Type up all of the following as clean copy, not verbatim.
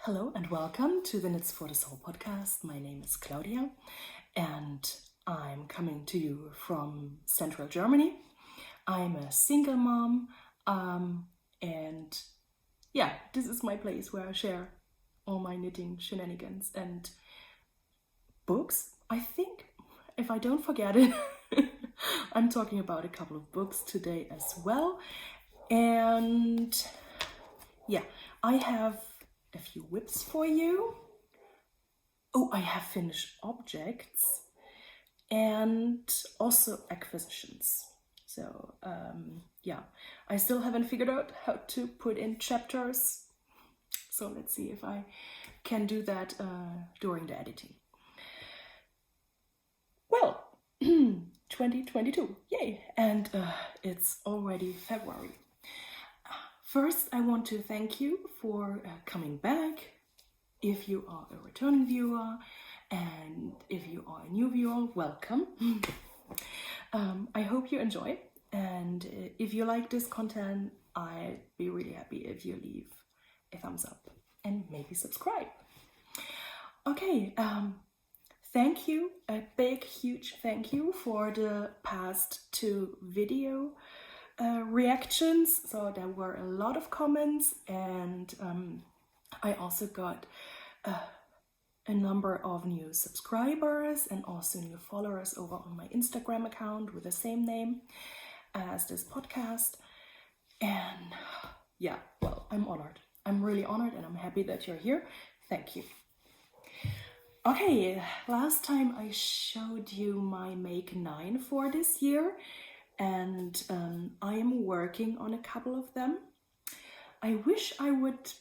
Hello and welcome to the Knitsforthesoul podcast. My name is Claudia and I'm coming to you from central Germany. I'm a single mom and this is my place where I share all my knitting shenanigans and books. I think, if I don't forget it, I'm talking about a couple of books today as well. And yeah, I have a few whips for you. Oh, I have finished objects and also acquisitions. So I still haven't figured out how to put in chapters. So let's see if I can do that during the editing. Well, 2022, yay! And it's already February. First, I want to thank you for coming back. If you are a returning viewer and if you are a new viewer, welcome. I hope you enjoy. And if you like this content, I'd be really happy if you leave a thumbs up and maybe subscribe. Okay, thank you. A big, huge thank you for the past 2 video reactions. So there were a lot of comments, and I also got a number of new subscribers and also new followers over on my Instagram account with the same name as this podcast. And yeah, well, I'm honored. I'm really honored and I'm happy that you're here. Thank you. Okay, last time I showed you my Make 9 for this year, and I am working on a couple of them. I wish I would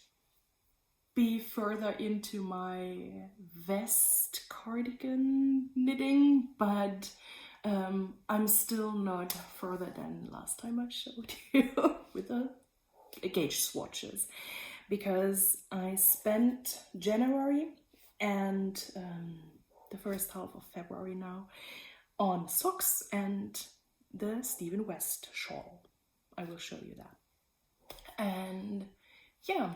be further into my vest cardigan knitting, but I'm still not further than last time I showed you with the gauge swatches, because I spent January and the first half of February now on socks and the Stephen West shawl. I will show you that. And yeah,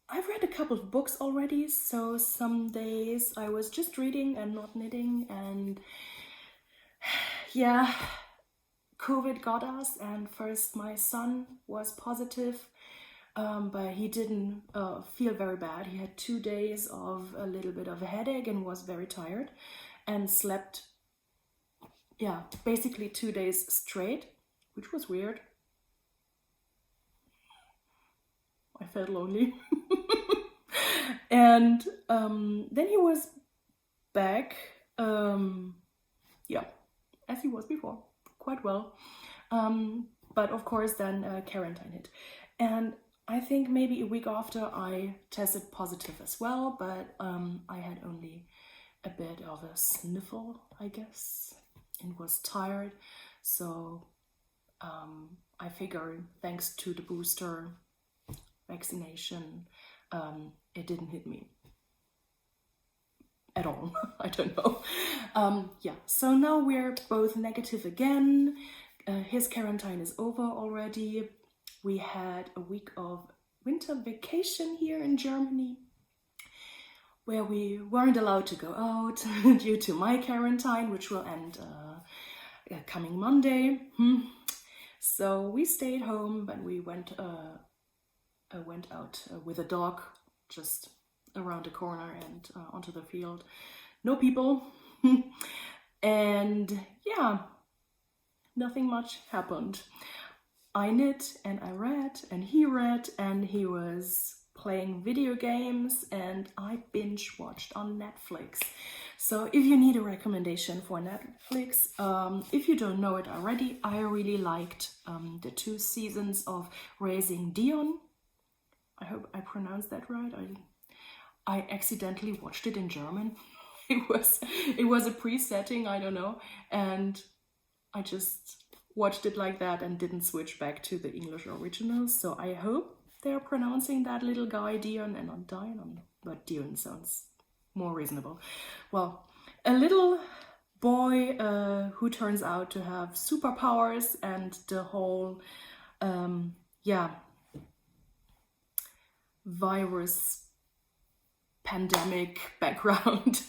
I've read a couple of books already, so some days I was just reading and not knitting, and yeah, COVID got us, and first my son was positive, but he didn't feel very bad. He had 2 days of a little bit of a headache and was very tired and slept basically 2 days straight, which was weird. I felt lonely. And then he was back, as he was before, quite well. But of course then quarantine hit. And I think maybe a week after I tested positive as well, but I had only a bit of a sniffle, I guess, and was tired. So I figured, thanks to the booster vaccination, it didn't hit me at all. I don't know. So now we're both negative again. His quarantine is over already. We had a week of winter vacation here in Germany where we weren't allowed to go out due to my quarantine, which will end coming Monday. So we stayed home, but we went out with a dog just around the corner and onto the field. No people. And yeah, nothing much happened. I knit and I read and he was playing video games, and I binge watched on Netflix. So if you need a recommendation for Netflix, if you don't know it already, I really liked the 2 seasons of Raising Dion. I hope I pronounced that right. I accidentally watched it in German. It was a pre-setting, I don't know, and I just watched it like that and didn't switch back to the English originals. So I hope they're pronouncing that little guy Dion and not Dion, but Dion sounds more reasonable. Well, a little boy who turns out to have superpowers, and the whole virus pandemic background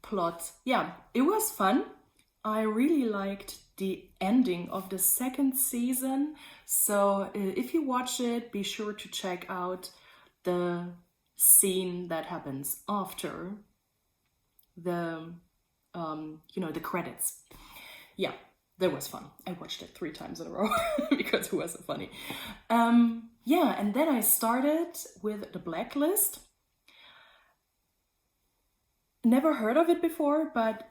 plot. Yeah, it was fun. I really liked the ending of the second season. So if you watch it, be sure to check out the scene that happens after the the credits. Yeah, that was fun. I watched it 3 times in a row because it was so funny. Yeah, and then I started with The Blacklist. Never heard of it before, but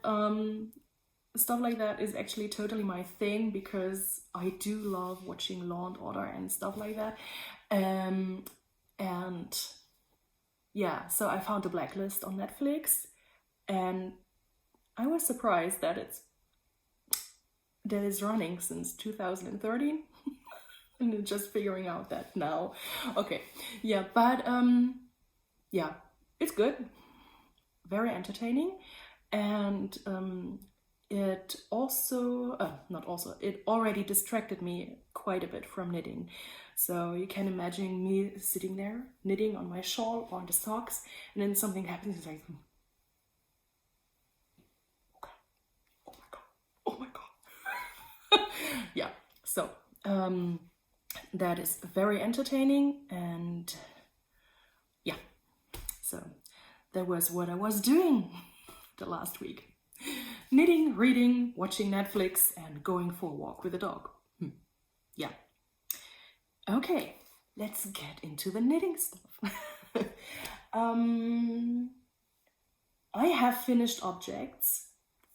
stuff like that is actually totally my thing, because I do love watching Law and Order and stuff like that. And yeah, so I found The Blacklist on Netflix, and I was surprised that it's running since 2013. And just figuring out that now. Okay, yeah, but yeah, it's good, very entertaining, and it also it already distracted me quite a bit from knitting. So you can imagine me sitting there knitting on my shawl or on the socks, and then something happens. It's like, okay, oh my god. Yeah, so that is very entertaining, and yeah, so that was what I was doing the last week. Knitting, reading, watching Netflix, and going for a walk with a dog. Yeah. Okay, let's get into the knitting stuff. I have finished objects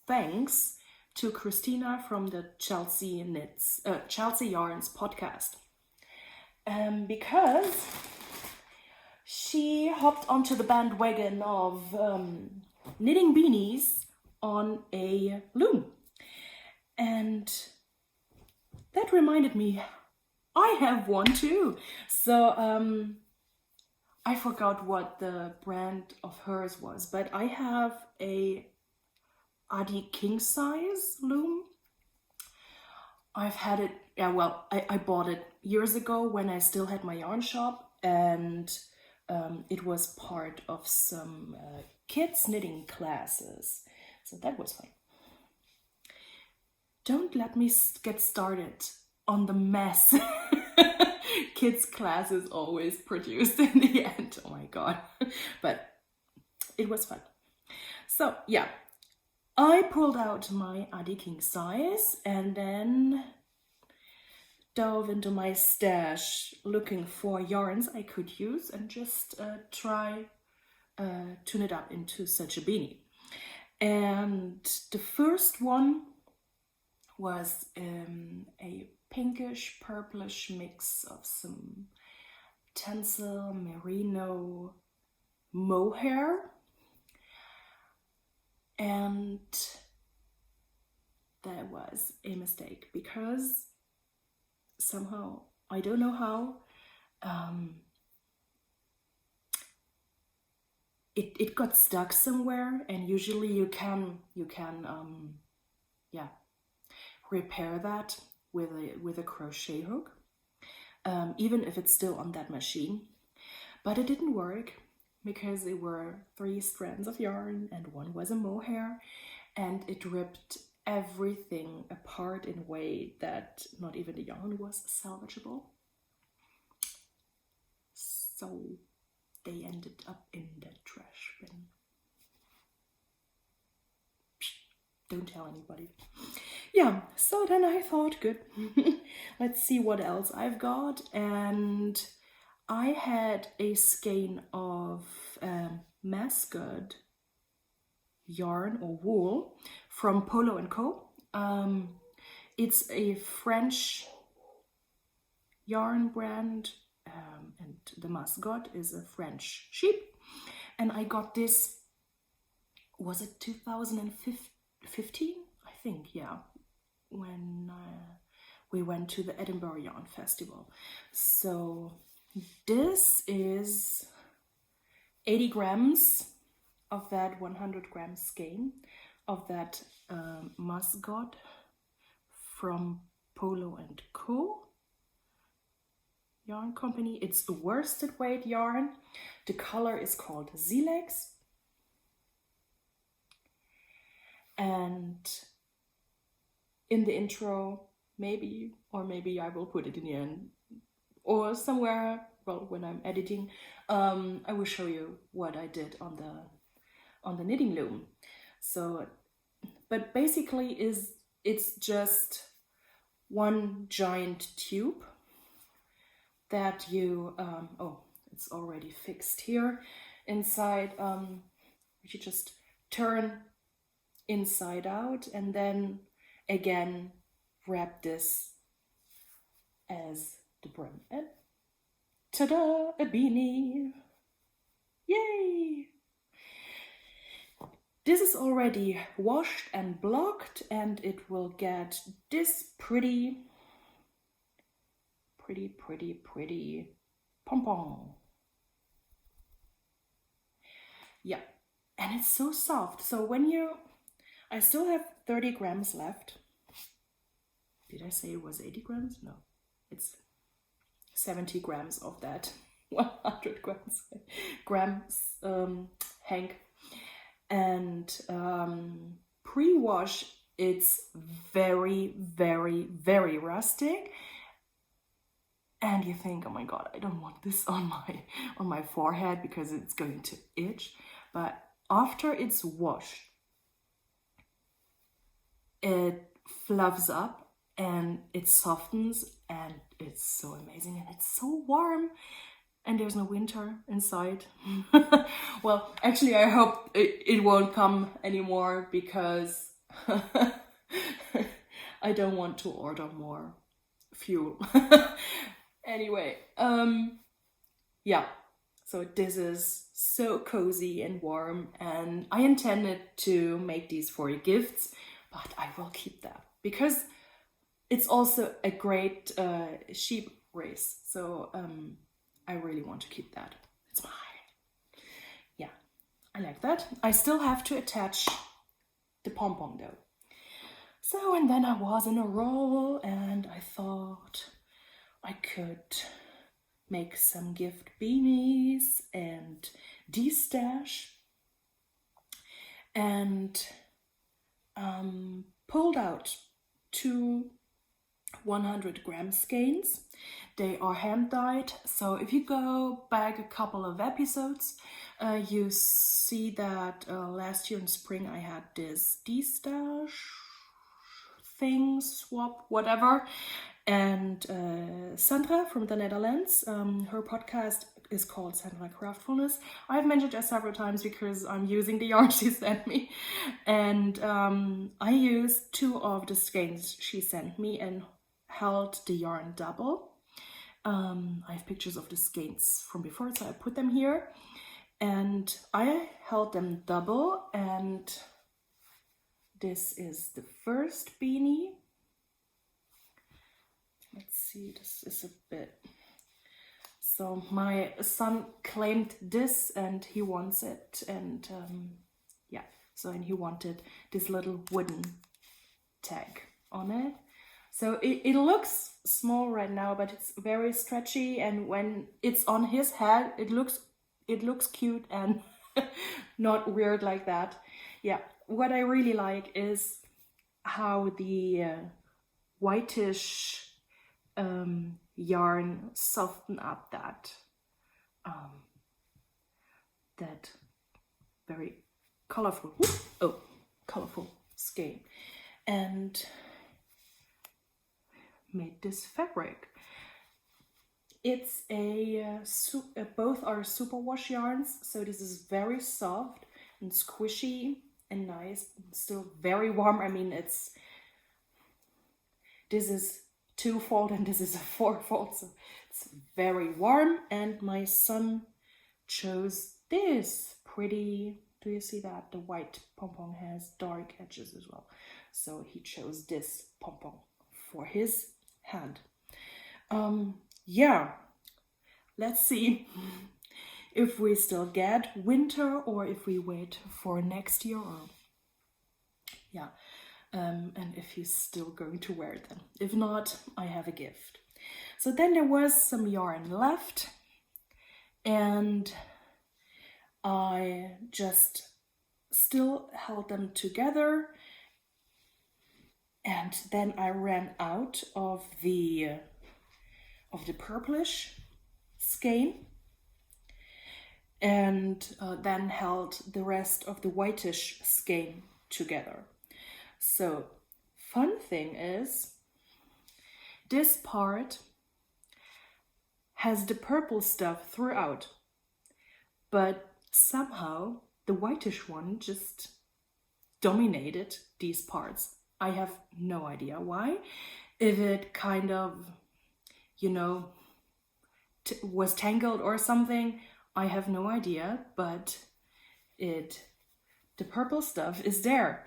thanks to Christina from the Chelsea Yarns podcast. Because she hopped onto the bandwagon of knitting beanies on a loom. And that reminded me, I have one too. So I forgot what the brand of hers was, but I have a Adi king size loom. I've had it, I bought it years ago when I still had my yarn shop, and it was part of some kids knitting classes. So that was fun. Don't let me get started on the mess kids classes always produced in the end. Oh my god. But it was fun. So yeah, I pulled out my Adi king size and then dove into my stash looking for yarns I could use and just try to knit up into such a beanie. And the first one was a pinkish purplish mix of some tencel, merino, mohair, and that was a mistake because somehow, I don't know how, it got stuck somewhere, and usually you can repair that with a crochet hook, even if it's still on that machine. But it didn't work because there were 3 strands of yarn and one was a mohair, and it ripped everything apart in a way that not even the yarn was salvageable. So they ended up in the trash bin. Don't tell anybody. Yeah, so then I thought, good, let's see what else I've got. And I had a skein of mascot yarn or wool from Polo & Co. It's a French yarn brand, and the mascot is a French sheep. And I got this, was it 2015? I think, yeah, when we went to the Edinburgh Yarn Festival. So this is 80 grams of that 100 gram skein of that mascot from Polo & Co. yarn company. It's a worsted weight yarn. The color is called Silex. And in the intro, maybe I will put it in the end or somewhere, well, when I'm editing, I will show you what I did on the knitting loom. So, but basically it's just one giant tube that you, it's already fixed here inside, you just turn inside out and then again wrap this as the brim. And ta-da, a beanie! Yay! This is already washed and blocked, and it will get this pretty pom-pom. Yeah, and it's so soft. So I still have 30 grams left. Did I say it was 80 grams? No, it's 70 grams of that 100 grams hank. And pre-wash, it's very rustic. And you think, oh my god, I don't want this on my forehead because it's going to itch. But after it's washed, it fluffs up and it softens, and it's so amazing, and it's so warm, and there's no winter inside. Well, actually I hope it won't come anymore, because I don't want to order more fuel. Anyway, yeah, so this is so cozy and warm, and I intended to make these for gifts, but I will keep that because it's also a great sheep race. So I really want to keep that. It's mine. Yeah, I like that. I still have to attach the pom-pom though. So, and then I was in a roll, and I thought I could make some gift beanies and de-stash, and pulled out 2 100-gram skeins. They are hand dyed, so if you go back a couple of episodes, you see that last year in spring I had this de-stash thing, swap, whatever. And Sandra from the Netherlands, her podcast is called Sandra Craftfulness. I've mentioned her several times because I'm using the yarn she sent me. And I used 2 of the skeins she sent me and held the yarn double. I have pictures of the skeins from before, so I put them here. And I held them double, and this is the first beanie. Let's see, this is a bit... So my son claimed this and he wants it, and yeah, so and he wanted this little wooden tag on it. So it looks small right now, but it's very stretchy, and when it's on his head, it looks cute and not weird like that. Yeah, what I really like is how the whitish yarn soften up that very colorful skein, and made this fabric. It's both are superwash yarns, so this is very soft and squishy and nice, still very warm. I mean, this is 2-fold and this is a 4-fold, so it's very warm. And my son chose this pretty, do you see that? The white pom-pom has dark edges as well, so he chose this pom-pom for his hand. Yeah, let's see if we still get winter or if we wait for next year, or yeah. And if he's still going to wear them. If not, I have a gift. So then there was some yarn left, and I just still held them together, and then I ran out of the purplish skein, and then held the rest of the whitish skein together. So fun thing is, this part has the purple stuff throughout, but somehow the whitish one just dominated these parts. I have no idea why. If it kind of, you know, was tangled or something, I have no idea, but the purple stuff is there.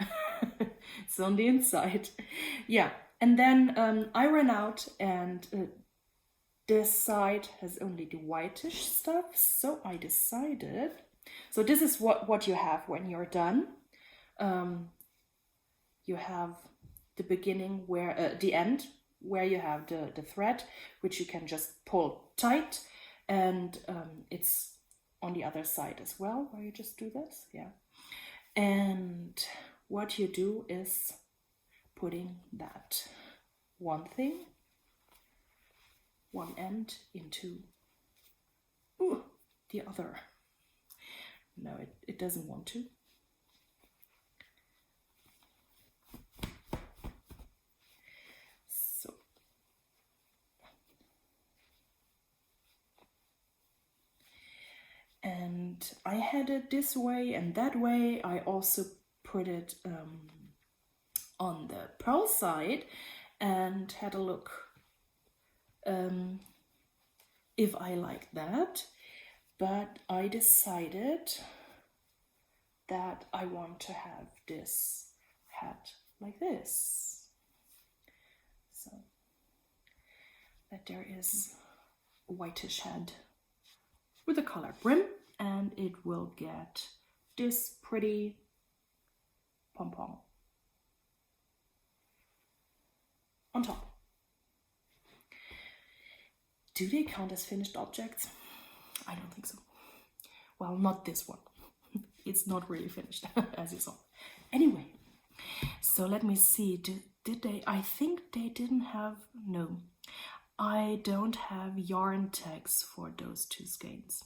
It's on the inside. Yeah, and then I ran out, and this side has only the whitish stuff, so I decided, so this is what you have when you're done. You have the beginning where, the end, where you have the thread, which you can just pull tight, and it's on the other side as well, where you just do this, yeah. And what you do is putting that one end into the other. No, it doesn't want to. So and I had it this way and that way. I also put it on the pearl side and had a look if I like that, but I decided that I want to have this hat like this, so that there is a whitish head with a colored brim, and it will get this pretty pom-pom on top. Do they count as finished objects? I don't think so. Well, not this one. It's not really finished, as you saw. Anyway, so let me see. Did they? I think they didn't have. No, I don't have yarn tags for those two skeins.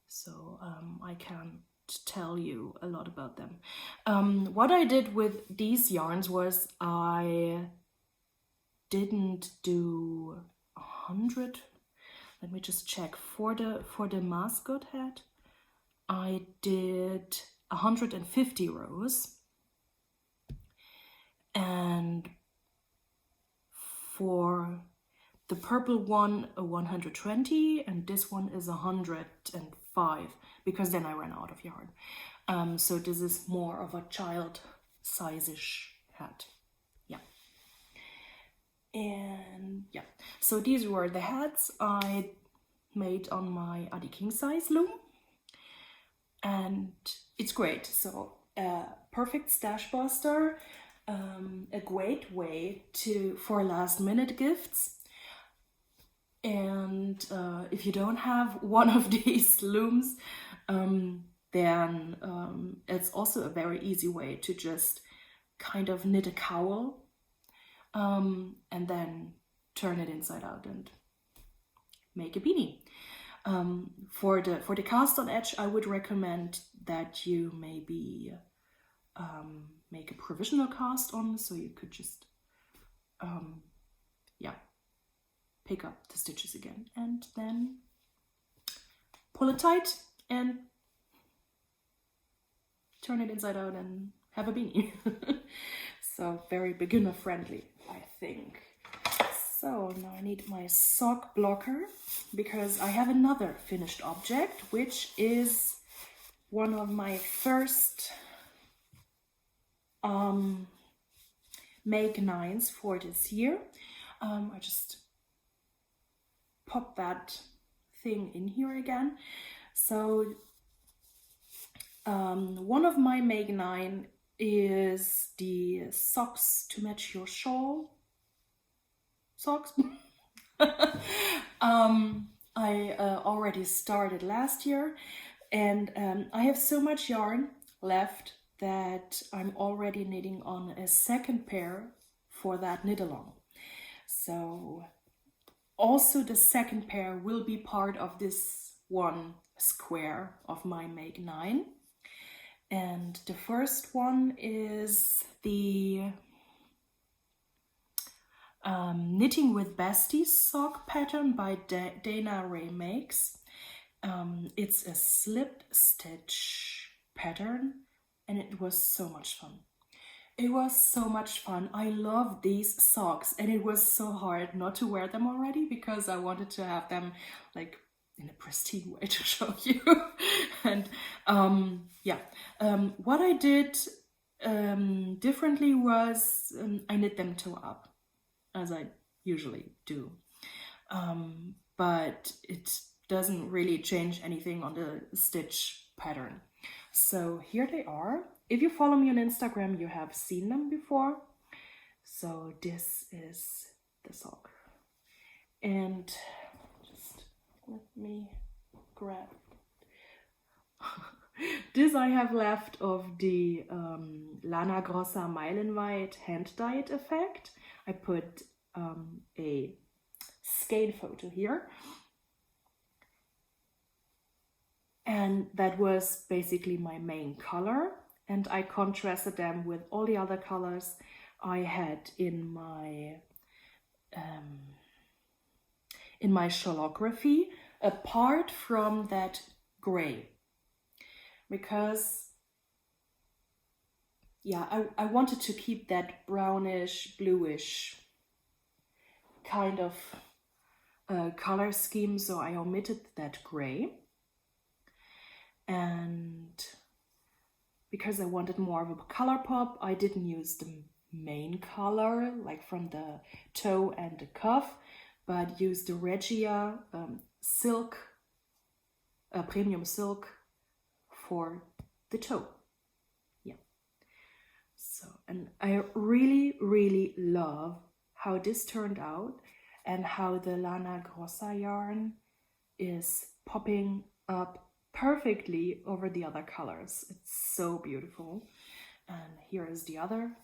So I can't tell you a lot about them. What I did with these yarns was I didn't do 100. Let me just check. For the mascot hat, I did 150 rows, and for the purple one 120, and this one is 105, because then I ran out of yarn. So this is more of a child size-ish hat. Yeah. And yeah, so these were the hats I made on my Adi King size loom, and it's great. So perfect stash buster, a great way for last minute gifts. And if you don't have one of these looms, then it's also a very easy way to just kind of knit a cowl, and then turn it inside out and make a beanie. For the cast on edge, I would recommend that you maybe make a provisional cast on, so you could just pick up the stitches again and then pull it tight and turn it inside out and have a beanie. So very beginner friendly, I think. So now I need my sock blocker, because I have another finished object, which is one of my first make 9s for this year. I just pop that thing in here again. So one of my make 9 is the socks to match your shawl socks. I already started last year, and I have so much yarn left that I'm already knitting on a second pair for that knit along. So also the second pair will be part of this one square of my Make 9. And the first one is the Knitting with Besties sock pattern by Dana Ray Makes. It's a slipped stitch pattern, and it was so much fun. It was so much fun. I love these socks, and it was so hard not to wear them already because I wanted to have them like in a pristine way to show you. And what I did differently was I knit them toe up, as I usually do. But it doesn't really change anything on the stitch pattern. So here they are. If you follow me on Instagram, you have seen them before. So this is the sock. And just let me grab. This I have left of the Lana Grossa Meilenweit hand-dyed effect. I put a skein photo here. And that was basically my main color. And I contrasted them with all the other colors I had in my shawlography, apart from that gray. Because, yeah, I wanted to keep that brownish, bluish kind of color scheme, so I omitted that gray. And because I wanted more of a color pop, I didn't use the main color, like from the toe and the cuff, but used the Regia silk, premium silk for the toe. Yeah. So, and I really, really love how this turned out and how the Lana Grossa yarn is popping up perfectly over the other colors. It's so beautiful. And here is the other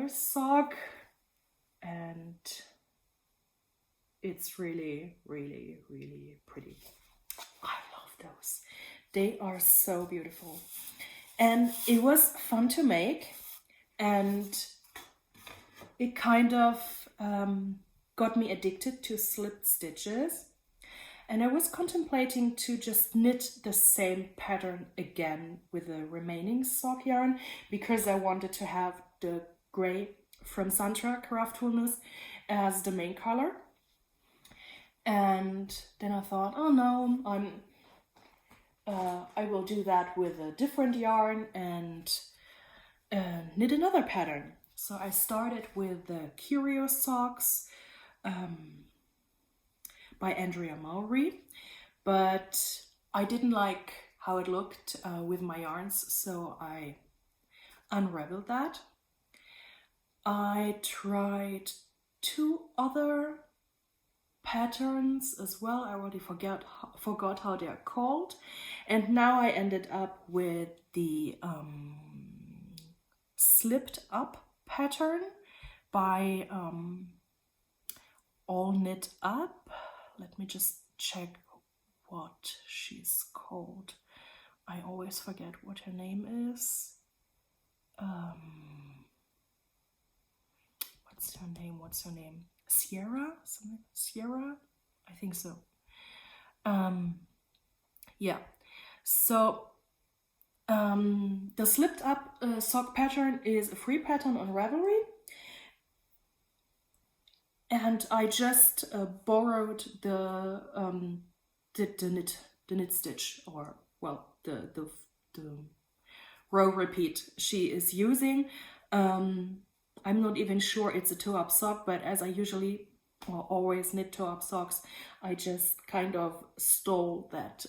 sock, and it's really, really, really pretty. I love those. They are so beautiful. And it was fun to make, and it kind of got me addicted to slipped stitches. And I was contemplating to just knit the same pattern again with the remaining sock yarn, because I wanted to have the gray from Santra Craftfulness as the main color. And then I thought, oh no, I will do that with a different yarn and knit another pattern. So I started with the Curio socks by Andrea Mowry, but I didn't like how it looked with my yarns, so I unraveled that. I tried 2 other patterns as well. I already forgot how they are called, and now I ended up with the slipped up pattern by All Knit Up. Let me just check what she's called. I always forget what her name is. What's her name? Sierra? Sierra? I think so. Yeah. So the slipped up sock pattern is a free pattern on Ravelry. And I just borrowed the knit stitch, or well, the row repeat she is using. I'm not even sure it's a toe-up sock, but as I usually or always knit toe-up socks, I just kind of stole that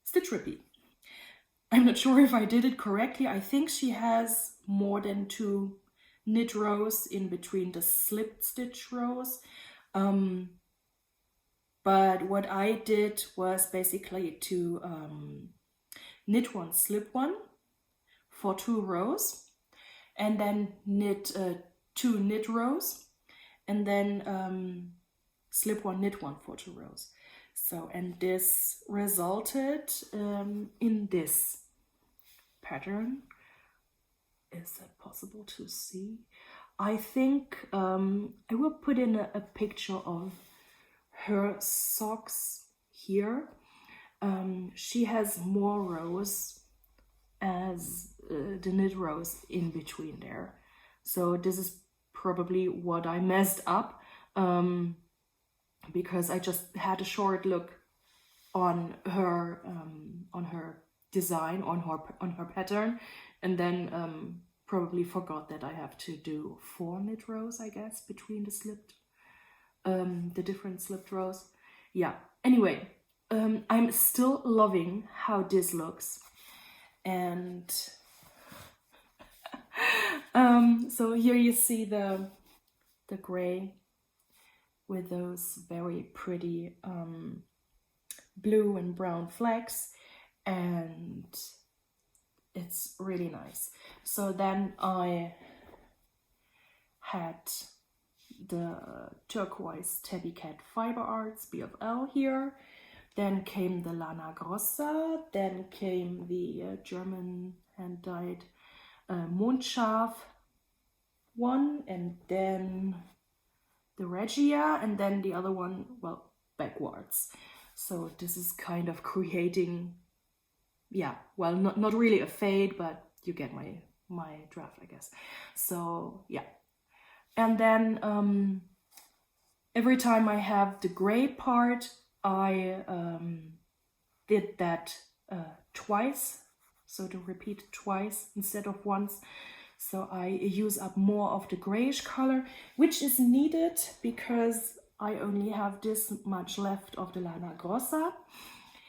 stitch repeat. I'm not sure if I did it correctly. I think she has more than 2 knit rows in between the slip stitch rows. But what I did was basically to knit one, slip one for 2 rows, and then knit 2 knit rows, and then slip one, knit one for 2 rows. So, and this resulted in this pattern. Is that possible to see? I think I will put in a picture of her socks here. She has more rows as the knit rows in between there. So this is probably what I messed up, because I just had a short look on her design, on her pattern, and then probably forgot that I have to do 4 knit rows, I guess, between the different slipped rows. Yeah, anyway, I'm still loving how this looks. And so here you see the gray with those very pretty blue and brown flecks, and it's really nice. So then I had the turquoise tabby cat fiber arts BFL here, then came the lana grossa, then came the German hand dyed mondscharf one, and then the regia, and then the other one, well, backwards. So this is kind of creating, yeah, well, not really a fade, but you get my draft, I guess. So yeah, and then every time I have the gray part, I did that twice, so to repeat twice instead of once. So I use up more of the grayish color, which is needed because I only have this much left of the lana grossa.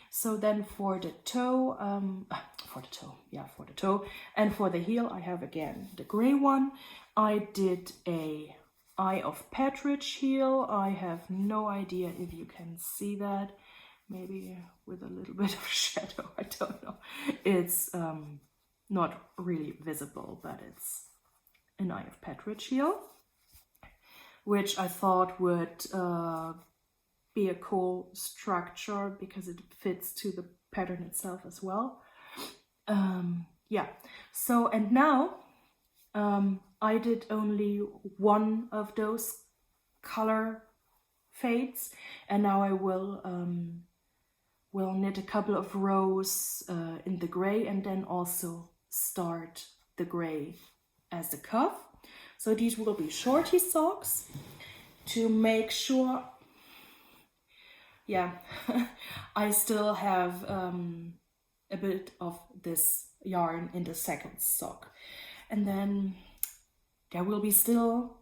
So then for the toe, for the toe, and for the heel, I have again the gray one. I did a Eye of Partridge heel. I have no idea if you can see that. Maybe with a little bit of shadow, I don't know. It's not really visible, but it's an Eye of Partridge heel, which I thought would be a cool structure because it fits to the pattern itself as well. Yeah, so and now I did only one of those color fades, and now I will knit a couple of rows in the gray, and then also start the gray as the cuff. So these will be shorty socks to make sure, yeah, I still have a bit of this yarn in the second sock. And then there will be still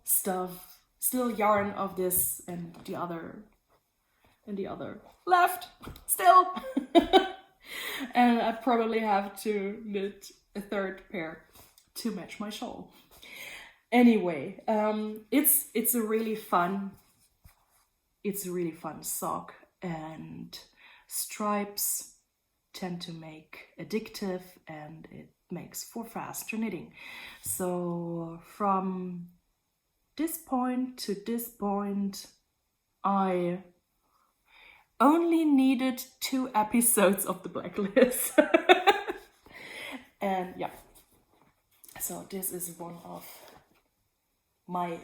yarn of this and the other left still. And I probably have to knit a third pair to match my shawl. Anyway, it's a really fun sock, and stripes tend to make addictive, and it makes for faster knitting. So from this point to this point, I only needed 2 episodes of the Blacklist. And yeah, so this is one of my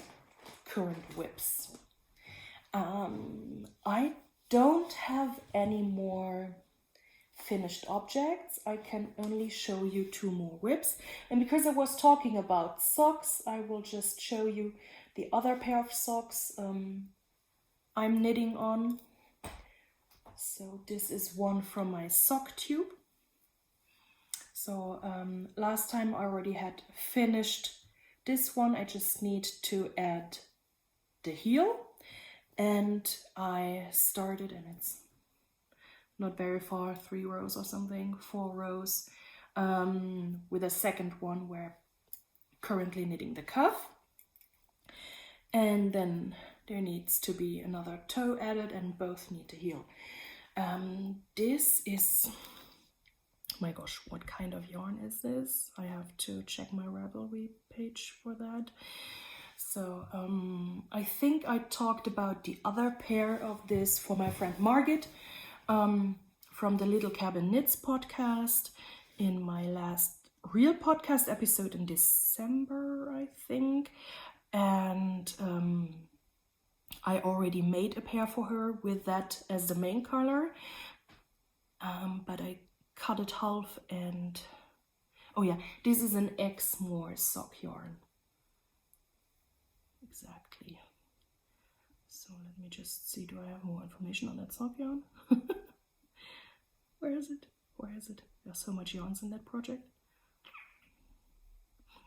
current whips. I don't have any more finished objects. I can only show you 2 more whips, and because I was talking about socks, I will just show you the other pair of socks I'm knitting on. So this is one from my sock tube. So last time I already had finished this one. I just need to add the heel, and I started, and it's not very far, 3 rows or something, 4 rows. with a second one where currently knitting the cuff. And then there needs to be another toe added and both need to heal. This is, my gosh, what kind of yarn is this? I have to check my Ravelry page for that. So I think I talked about the other pair of this for my friend Margit from the Little Cabin Knits podcast in my last real podcast episode in December, I think. And I already made a pair for her with that as the main color, but I cut it half and, oh yeah, this is an Exmoor sock yarn. Exactly. So let me just see, do I have more information on that sock yarn? Where is it? Where is it? There's so much yarns in that project.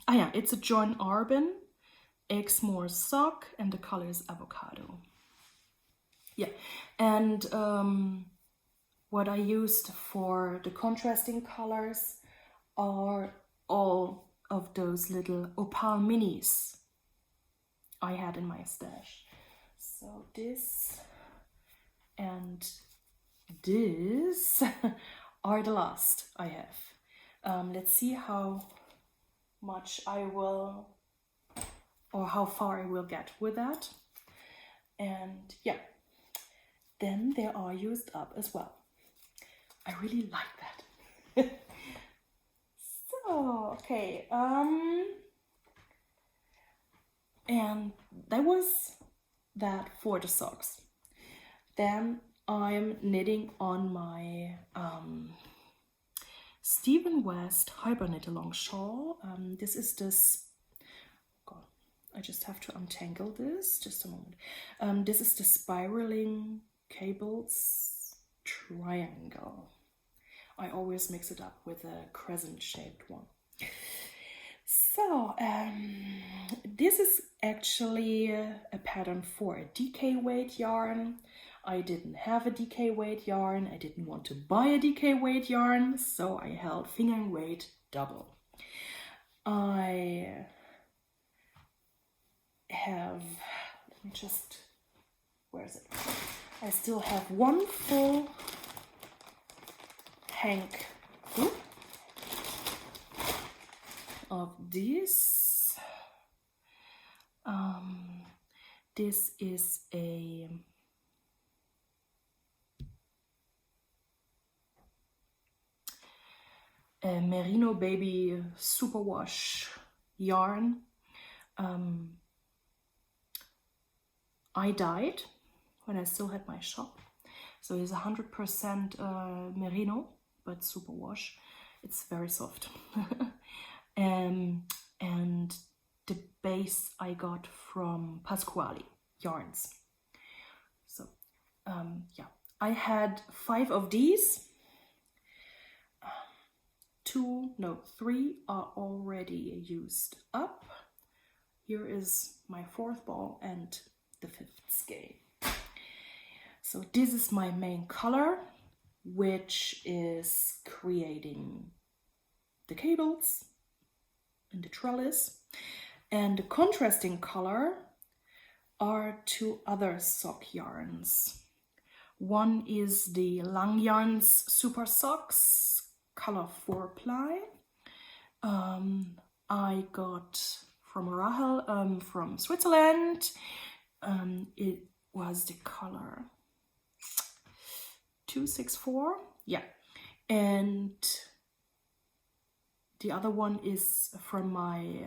Ah yeah, it's a John Arbin Exmoor sock and the color is avocado. Yeah, and what I used for the contrasting colors are all of those little opal minis I had in my stash. So this and this are the last I have. Let's see how much I will, or how far I will get with that. And yeah, then they are used up as well. I really like that. So, okay, and that was that for the socks. Then I'm knitting on my Stephen West Hyper Knit Along shawl. This is this, God, I just have to untangle this, just a moment. This is the spiraling cables triangle. I always mix it up with a crescent shaped one. So this is actually a pattern for a DK weight yarn. I didn't have a DK weight yarn. I didn't want to buy a DK weight yarn, so I held fingering weight double. I have, let me just, where is it? I still have one full hank of this. This is a Merino Baby Superwash yarn. I dyed when I still had my shop. So it's 100% merino, but superwash. It's very soft. And the base I got from Pasquale Yarns. So yeah, I had 5 of these. 3 are already used up. Here is my 4th ball and the 5th skein. So this is my main color, which is creating the cables and the trellis. And the contrasting color are 2 other sock yarns. One is the Lang Yarns Super Socks, color 4 ply. I got from Rahel from Switzerland. It was the color 264, yeah. And the other one is from my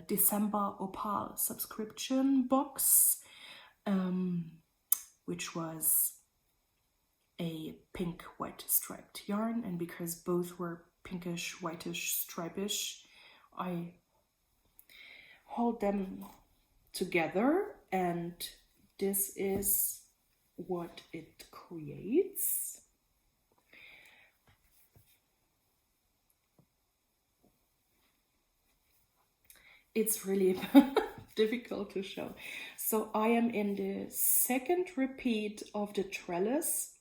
December Opal subscription box, which was a pink white striped yarn, and because both were pinkish whitish stripish, I hold them together, and this is what it creates. It's really difficult to show. So I am in the 2nd repeat of the trellis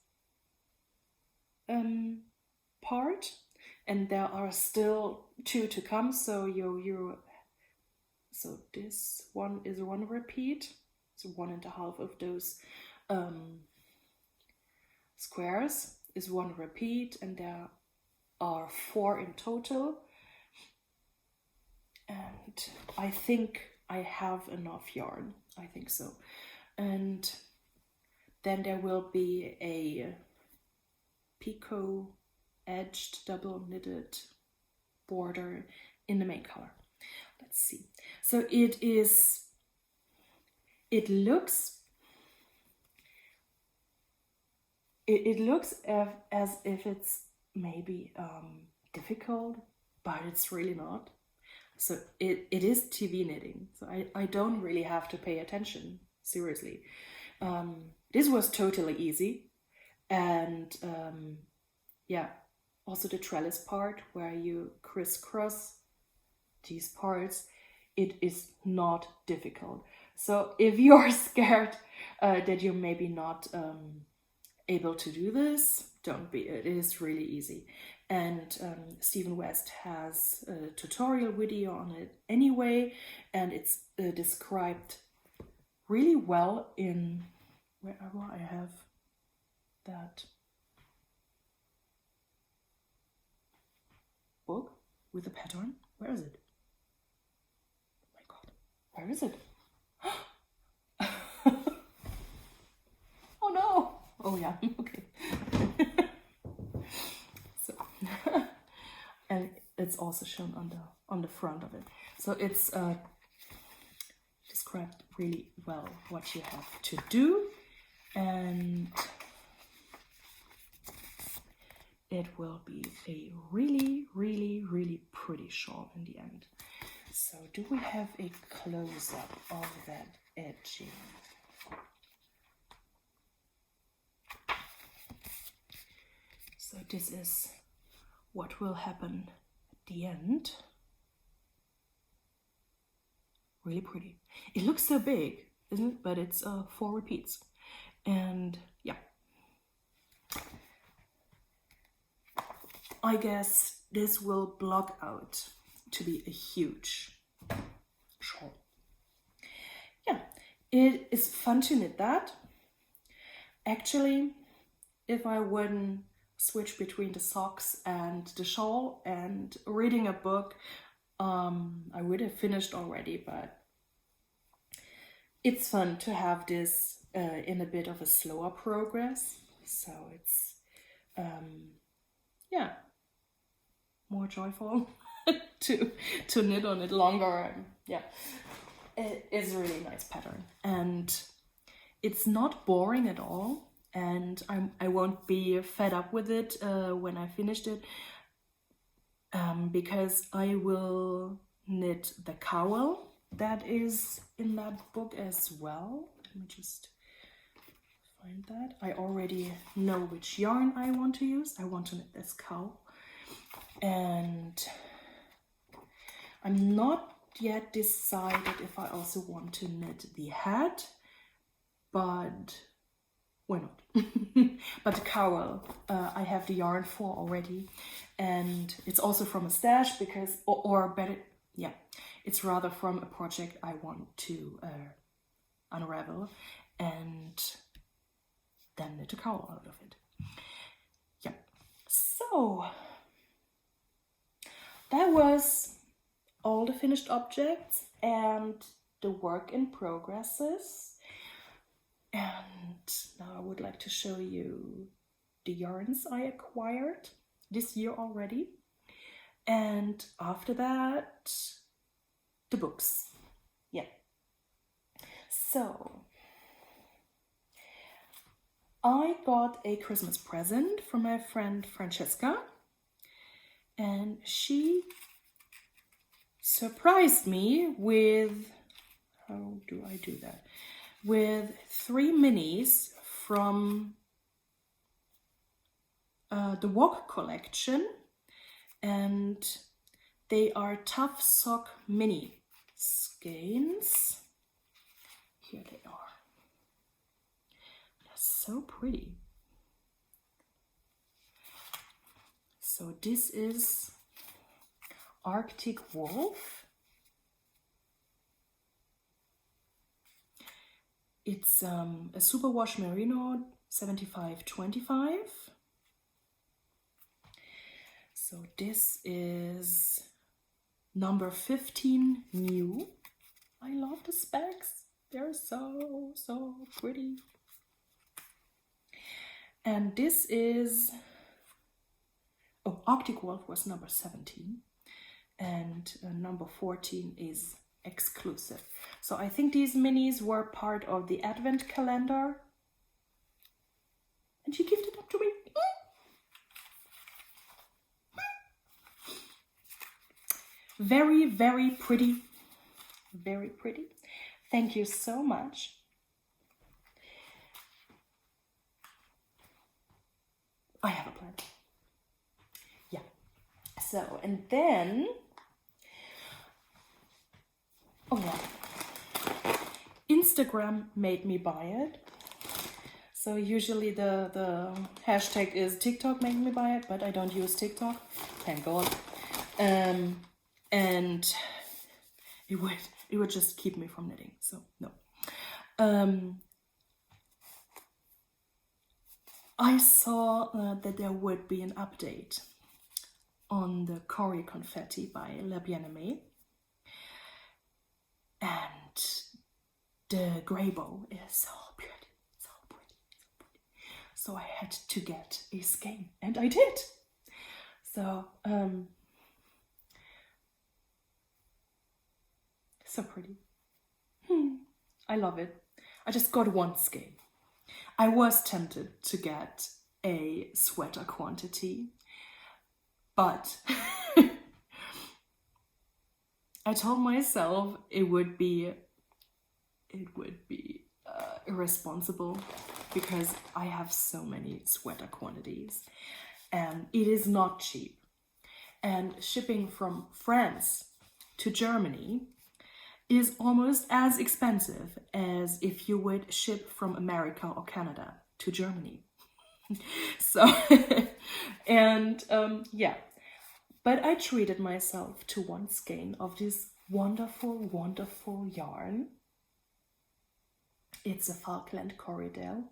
part. and there are still 2 to come. So so this one is 1 repeat, so 1.5 of those squares is 1 repeat, and there are 4 in total. And I think I have enough yarn. I think so. And then there will be a picot edged double knitted border in the main color. Let's see. So it looks as if it's maybe difficult, but it's really not. So it is TV knitting, so I don't really have to pay attention, seriously. This was totally easy. And yeah, also the trellis part where you crisscross these parts, it is not difficult. So if you're scared that you're maybe not able to do this, don't be. It is really easy. And Stephen West has a tutorial video on it anyway, and it's described really well in wherever I have that book with the pattern. Where is it? Oh my god, where is it? Oh no! Oh yeah, okay. So, and it's also shown on the front of it. So it's described really well what you have to do, and it will be a really, really, really pretty shawl in the end. So do we have a close-up of that edging? So this is what will happen at the end. Really pretty. It looks so big, isn't it? But it's 4 repeats. And yeah. I guess this will block out to be a huge shawl. Yeah, it is fun to knit that. Actually, if I wouldn't switch between the socks and the shawl and reading a book, I would have finished already, but it's fun to have this in a bit of a slower progress. So it's, yeah, more joyful to knit on it longer. Yeah, it is a really nice pattern, and it's not boring at all. And I won't be fed up with it when I finished it, because I will knit the cowl that is in that book as well. Let me just find that. I already know which yarn I want to use. I want to knit this cowl. And I'm not yet decided if I also want to knit the hat, but why not? But the cowl, I have the yarn for already, and it's also from a stash because, or better, yeah, it's rather from a project I want to unravel and then knit a cowl out of it. Yeah, so that was all the finished objects and the work in progresses. And now I would like to show you the yarns I acquired this year already. And after that, the books. Yeah. So, I got a Christmas present from my friend Francesca. And she surprised me with, how do I do that? With 3 minis from the Walk collection, and they are Tough Sock mini skeins. Here they are. They're so pretty. So this is Arctic Wolf. It's a superwash merino 75-25. So this is number 15 new. I love the specs. They're so pretty. And this is, oh, Arctic Wolf was number 17. And number 14 is exclusive. So I think these minis were part of the advent calendar. And she gifted them to me. Very, very pretty. Very pretty. Thank you so much. I have a plan. Yeah. So, and then, oh yeah, Instagram made me buy it. So usually the hashtag is TikTok made me buy it, but I don't use TikTok. Thank God. And it would just keep me from knitting, so no. I saw that there would be an update on the Cory Confetti by La Bien-Aimée, and the grey bow is so pretty, so pretty, so pretty. So I had to get a skein, and I did. So so pretty. I love it. I just got one skein. I was tempted to get a sweater quantity, but I told myself it would be irresponsible because I have so many sweater quantities and it is not cheap. And shipping from France to Germany is almost as expensive as if you would ship from America or Canada to Germany. So, and yeah, but I treated myself to one skein of this wonderful, wonderful yarn. It's a Falkland Corridel,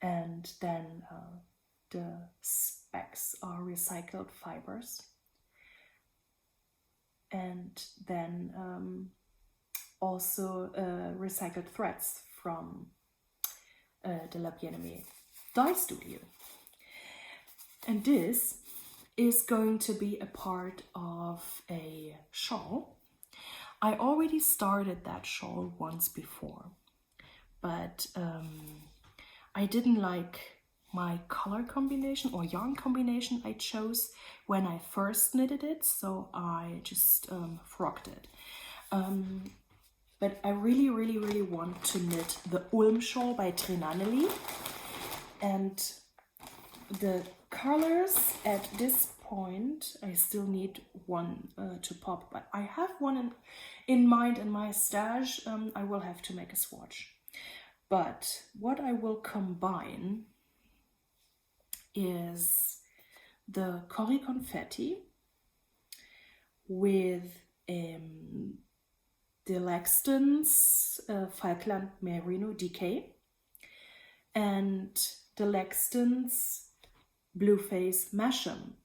and then the specs are recycled fibers, and then also recycled threads from the La Bien-Aimée dye studio. And this is going to be a part of a shawl. I already started that shawl once before, but I didn't like my color combination or yarn combination I chose when I first knitted it, so I just frocked it. But I really want to knit the Ulm shawl by Trinanely, and the colors at this point, I still need one to pop, but I have one in mind in my stash. I will have to make a swatch. But what I will combine is the Cory Confetti with the Laxton's Falkland Merino DK and the Laxton's Blueface Masham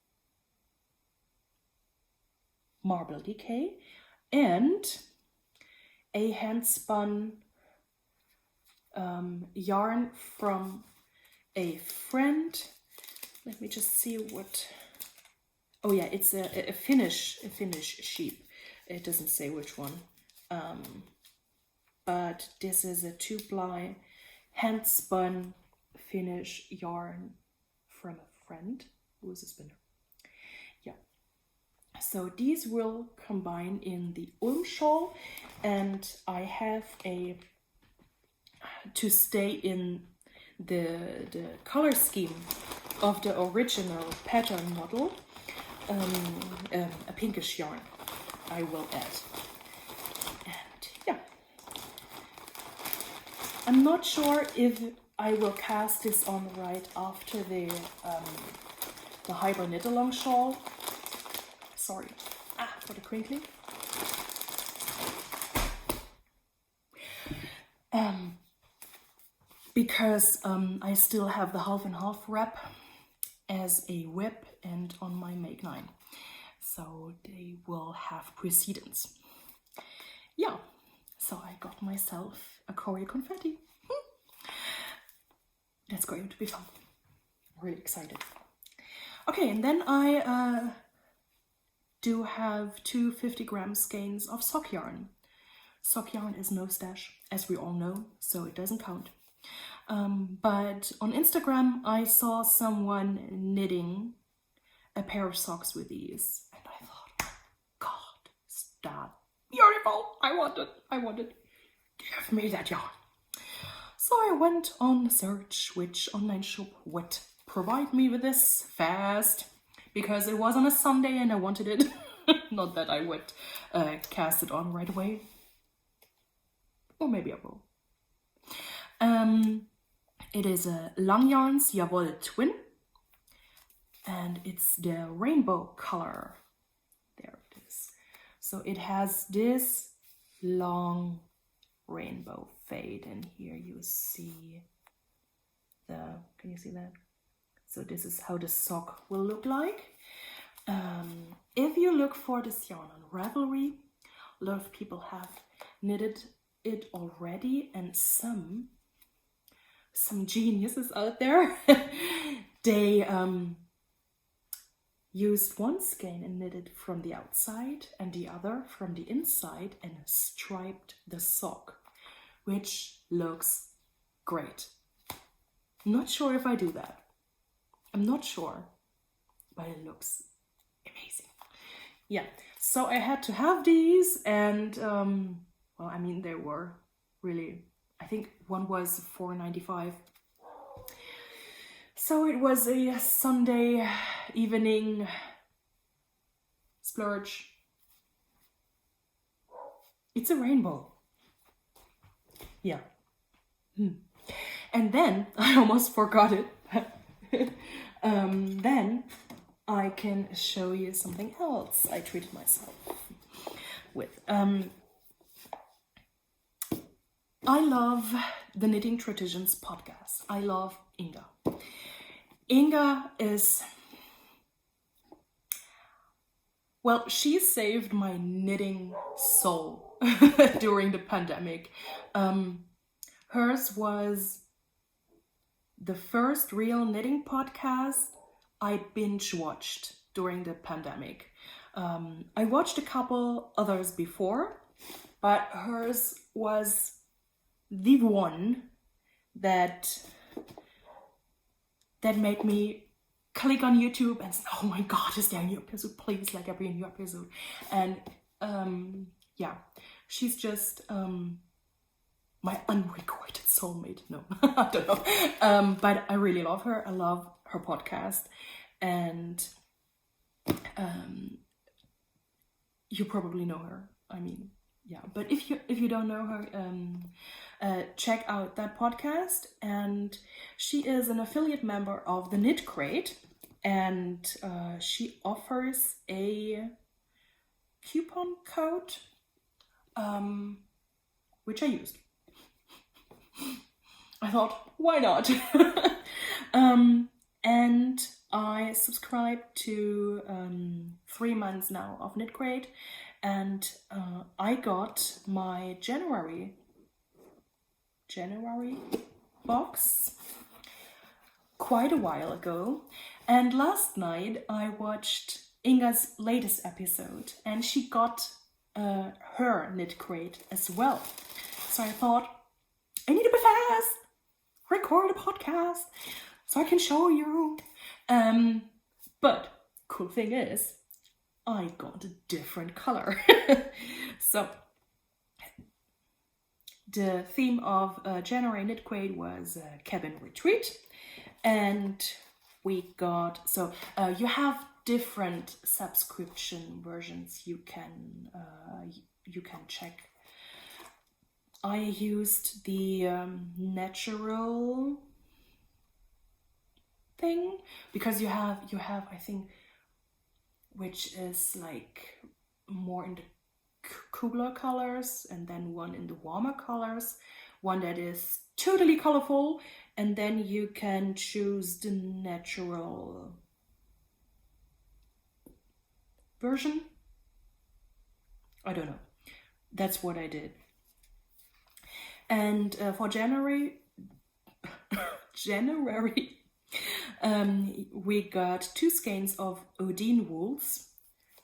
Marble DK and a hand-spun yarn from a friend. Let me just see what. Oh yeah, it's a Finnish sheep. It doesn't say which one. But this is a 2-ply hand-spun Finnish yarn from a friend who is a spinner. Yeah. So these will combine in the Ulm shawl, and I have to stay in the color scheme of the original pattern model, a pinkish yarn I will add. And yeah, I'm not sure if I will cast this on right after the the hybrid knit along shawl. Sorry for the crinkling. Because I still have the half and half wrap as a whip and on my Make 9. So they will have precedence. Yeah, so I got myself a choreo confetti. That's going to be fun. Really excited. Okay, and then I do have 2 50-gram skeins of sock yarn. Sock yarn is no stash, as we all know, so it doesn't count. But on Instagram, I saw someone knitting a pair of socks with these. And I thought, God, is that beautiful? I want it. Give me that yarn. So I went on a search which online shop would provide me with this fast, because it was on a Sunday and I wanted it. Not that I would cast it on right away. Or maybe I will. It is a Lang Yarns Jawohl Twin. And it's the rainbow color. There it is. So it has this long rainbow fade, and here you see can you see that? So this is how the sock will look like. If you look for this yarn on Ravelry, a lot of people have knitted it already, and some geniuses out there, they used one skein and knitted from the outside and the other from the inside and striped the sock, which looks great. Not sure if I do that. I'm not sure, but it looks amazing. Yeah, so I had to have these, and well, I mean, they were really, I think one was $4.95. So it was a Sunday evening splurge. It's a rainbow. Yeah. And then, I almost forgot it. Then I can show you something else I treated myself with. I love the Knitting Traditions podcast. I love Inga. Inga is, well, she saved my knitting soul during the pandemic. Hers was the first real knitting podcast I binge watched during the pandemic. I watched a couple others before, but hers was the one that made me click on YouTube and say, oh my God, is there a new episode? Please, like every new episode. And yeah, she's just my unrequited soulmate. No, I don't know. But I really love her. I love her podcast. And you probably know her. I mean, yeah. But if you don't know her, check out that podcast. And she is an affiliate member of the Knitcrate, and she offers a coupon code, which I used. I thought, why not? And I subscribed to 3 months now of Knitcrate, and I got my January box quite a while ago. And last night I watched Inga's latest episode, and she got her Knitcrate as well. So I thought, I need to be fast, record a podcast so I can show you. But cool thing is, I got a different color. So the theme of January Knitcrate was Cabin Retreat, and we got, so you have different subscription versions you can check. I used the natural thing, because you have I think, which is like more in the cooler colors, and then one in the warmer colors, one that is totally colorful, and then you can choose the natural version. I don't know. That's what I did. And for January, we got 2 skeins of Odin wools,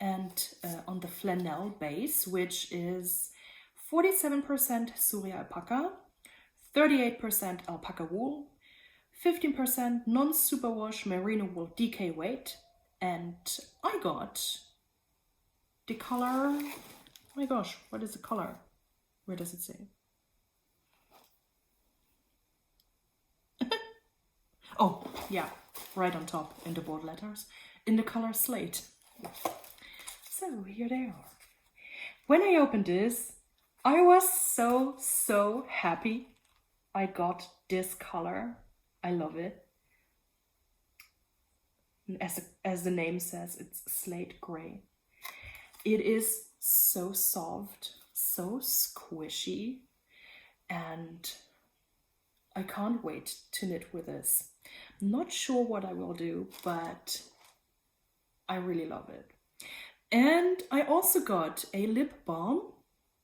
and on the flannel base, which is 47% Surya alpaca, 38% alpaca wool, 15% non-superwash merino wool DK weight, and I got the color. Oh my gosh, what is the color? Where does it say? Oh, yeah, right on top in the bold letters, in the color slate. So here they are. When I opened this, I was so happy I got this color. I love it. As the name says, it's slate gray. It is so soft, so squishy, and I can't wait to knit with this. Not sure what I will do, but I really love it. And I also got a lip balm,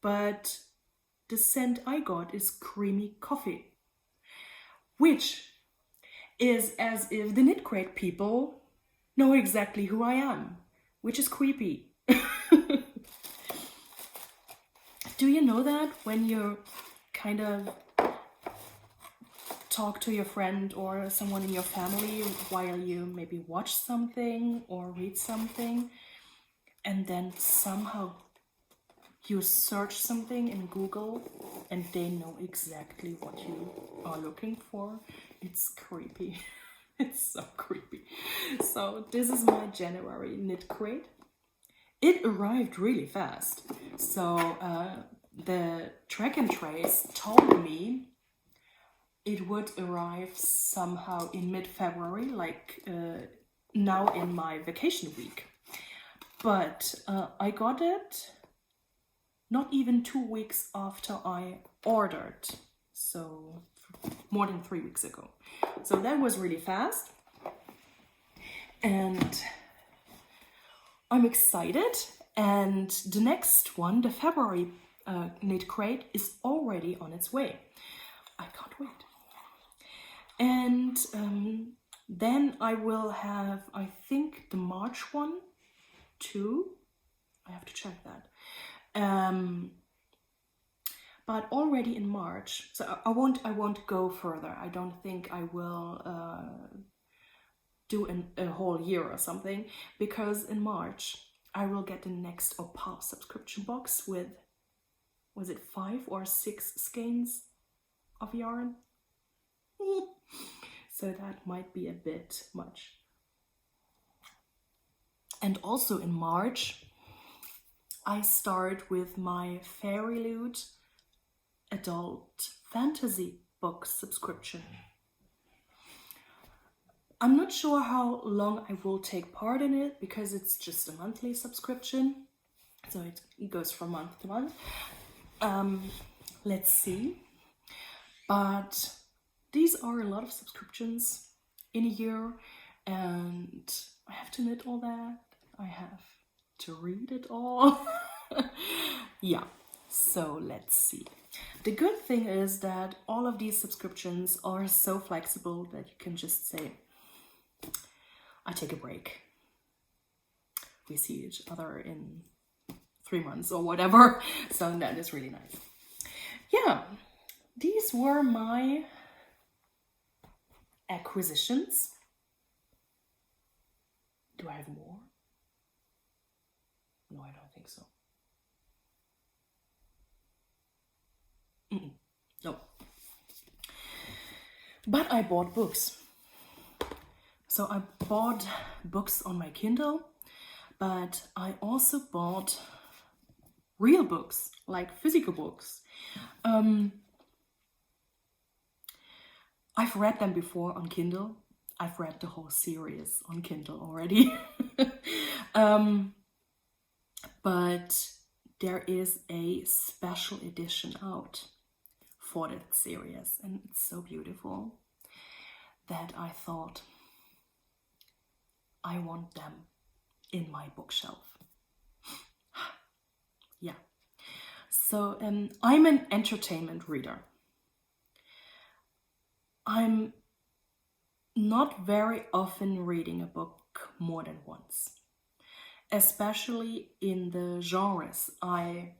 but the scent I got is creamy coffee, which is as if the Knitcrate people know exactly who I am, which is creepy. Do you know that when you kind of talk to your friend or someone in your family while you maybe watch something or read something, and then somehow you search something in Google and they know exactly what you are looking for? It's creepy. It's so creepy. So this is my January Knitcrate. It arrived really fast. So the track and trace told me it would arrive somehow in mid-February, like now in my vacation week. But I got it not even 2 weeks after I ordered, so more than 3 weeks ago. So that was really fast, and I'm excited. And the next one, the February Knitcrate, is already on its way. I can't wait. And then I will have, I think, the March one too. I have to check that. But already in March, so I won't go further. I don't think I will do a whole year or something, because in March I will get the next Opal subscription box with, was it 5 or 6 skeins of yarn? So that might be a bit much. And also in March, I start with my Fairy Loot adult fantasy book subscription. I'm not sure how long I will take part in it, because it's just a monthly subscription. So it goes from month to month. Let's see. But these are a lot of subscriptions in a year, and I have to knit all that. I have to read it all. Yeah, so let's see. The good thing is that all of these subscriptions are so flexible that you can just say, I take a break. We see each other in 3 months or whatever. So that is really nice. Yeah, these were my acquisitions. Do I have more? No, I don't think so. No. But I bought books. So I bought books on my Kindle, but I also bought real books, like physical books. I've read them before on Kindle. I've read the whole series on Kindle already. But there is a special edition out for that series, and it's so beautiful that I thought I want them in my bookshelf. Yeah. So I'm an entertainment reader. I'm not very often reading a book more than once, especially in the genres I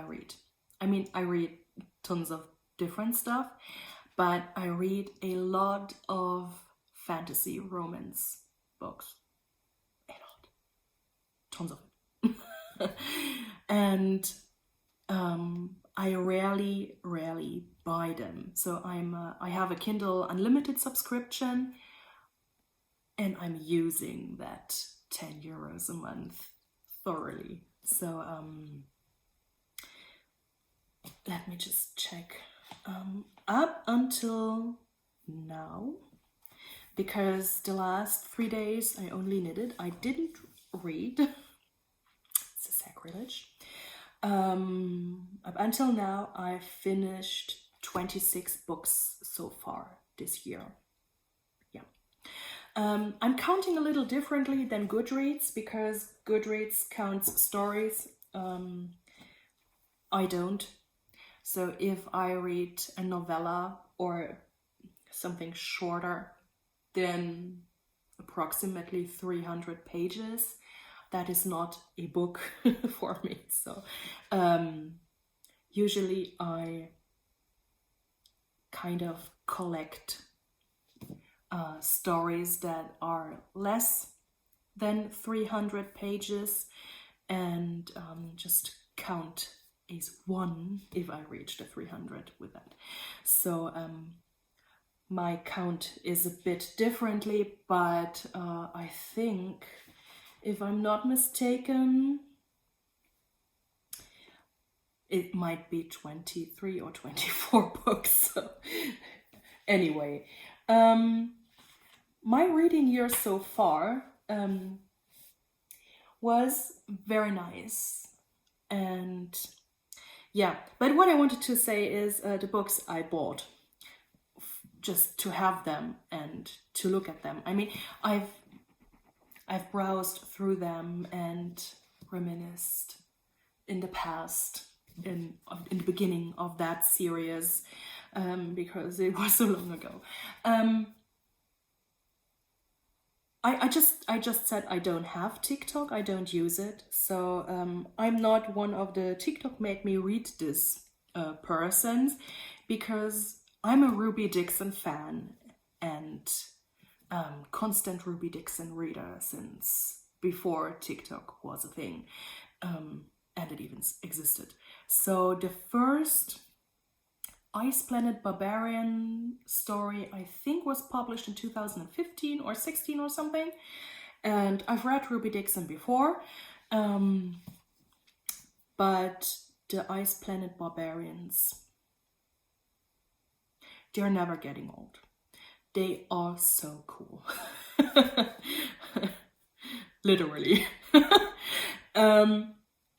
read. I mean, I read tons of different stuff, but I read a lot of fantasy romance books. A lot. Tons of it. And I rarely buy them. So I have a Kindle Unlimited subscription, and I'm using that 10 euros a month thoroughly. So let me just check. Up until now, because the last 3 days I only knitted, I didn't read. It's a sacrilege. Up until now, I've finished 26 books so far this year. Yeah. I'm counting a little differently than Goodreads, because Goodreads counts stories. I don't. So if I read a novella or something shorter than approximately 300 pages, that is not a book for me. So usually I kind of collect stories that are less than 300 pages and just count as one if I reach the 300 with that. So my count is a bit differently, but I think, if I'm not mistaken, it might be 23 or 24 books. So anyway, my reading year so far was very nice. And yeah, but what I wanted to say is the books I bought just to have them and to look at them. I mean, I've browsed through them and reminisced in the past, in the beginning of that series, because it was so long ago. I just said I don't have TikTok. I don't use it, so I'm not one of the TikTok made me read this persons, because I'm a Ruby Dixon fan and constant Ruby Dixon reader since before TikTok was a thing, and it even existed. So the first Ice Planet Barbarian story, I think, was published in 2015 or 16 or something. And I've read Ruby Dixon before, but the Ice Planet Barbarians, they're never getting old. They are so cool. Literally.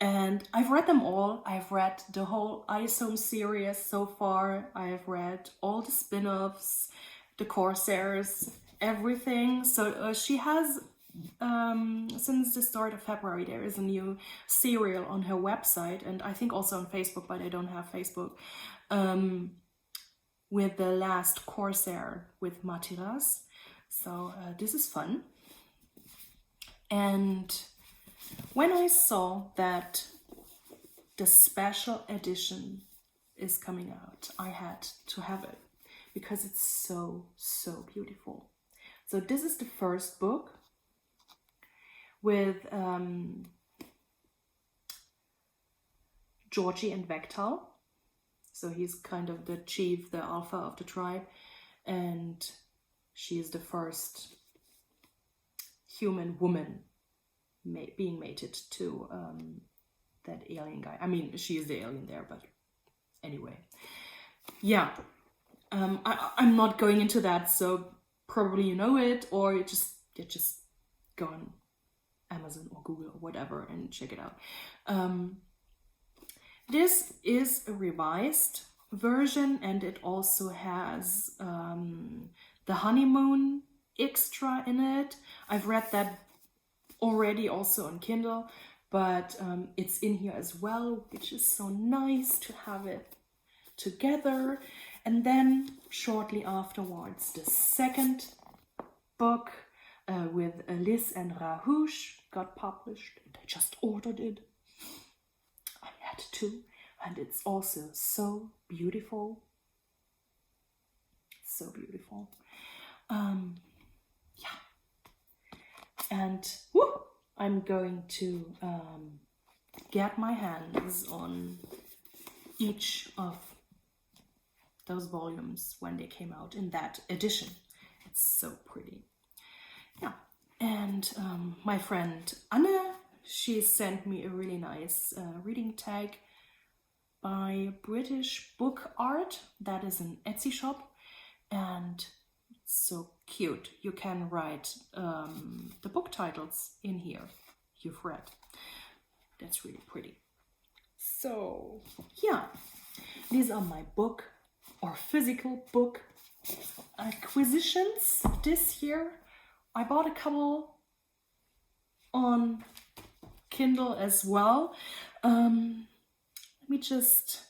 And I've read them all. I've read the whole Isome series so far. I've read all the spin-offs, the Corsairs, everything. So she has, since the start of February, there is a new serial on her website, and I think also on Facebook, but I don't have Facebook, with the last Corsair with Matiras. So this is fun. And when I saw that the special edition is coming out, I had to have it because it's so, so beautiful. So this is the first book with Georgie and Vectal. So he's kind of the chief, the alpha of the tribe, and she is the first human woman being mated to that alien guy. I mean, she is the alien there, but anyway. Yeah, I'm not going into that, so probably you know it, or you just go on Amazon or Google or whatever and check it out. This is a revised version, and it also has the honeymoon extra in it. I've read that already also on Kindle, but it's in here as well, which is so nice to have it together. And then shortly afterwards, the second book with Liz and Rahush got published, and I just ordered it. I had to, and it's also so beautiful. So beautiful. Yeah. And I'm going to get my hands on each of those volumes when they came out in that edition. It's so pretty. Yeah. And my friend Anne, she sent me a really nice reading tag by British Book Art. That is an Etsy shop, and it's so cute. You can write the book titles in here you've read. That's really pretty. So yeah, these are my book or physical book acquisitions this year. I bought a couple on Kindle as well. Let me just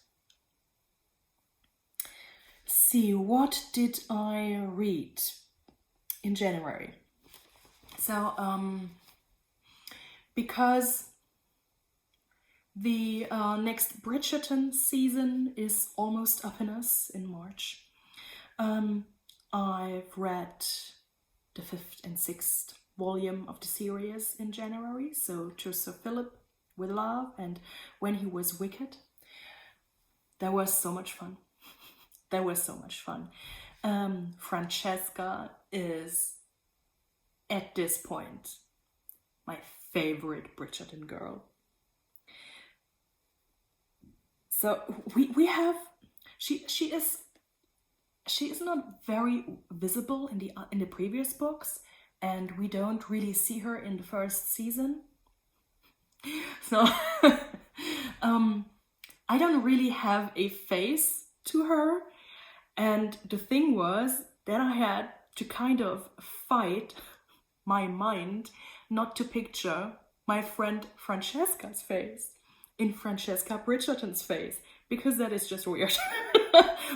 see, what did I read in January? So because the next Bridgerton season is almost up in us in March, I've read the 5th and 6th volume of the series in January. So to Sir Philipp with Love and When He Was Wicked. That was so much fun. That was so much fun. Francesca is, at this point, my favorite Bridgerton girl. So we have, she is not very visible in the previous books, and we don't really see her in the first season. So I don't really have a face to her, and the thing was that I had to kind of fight my mind not to picture my friend Francesca's face in Francesca Bridgerton's face, because that is just weird.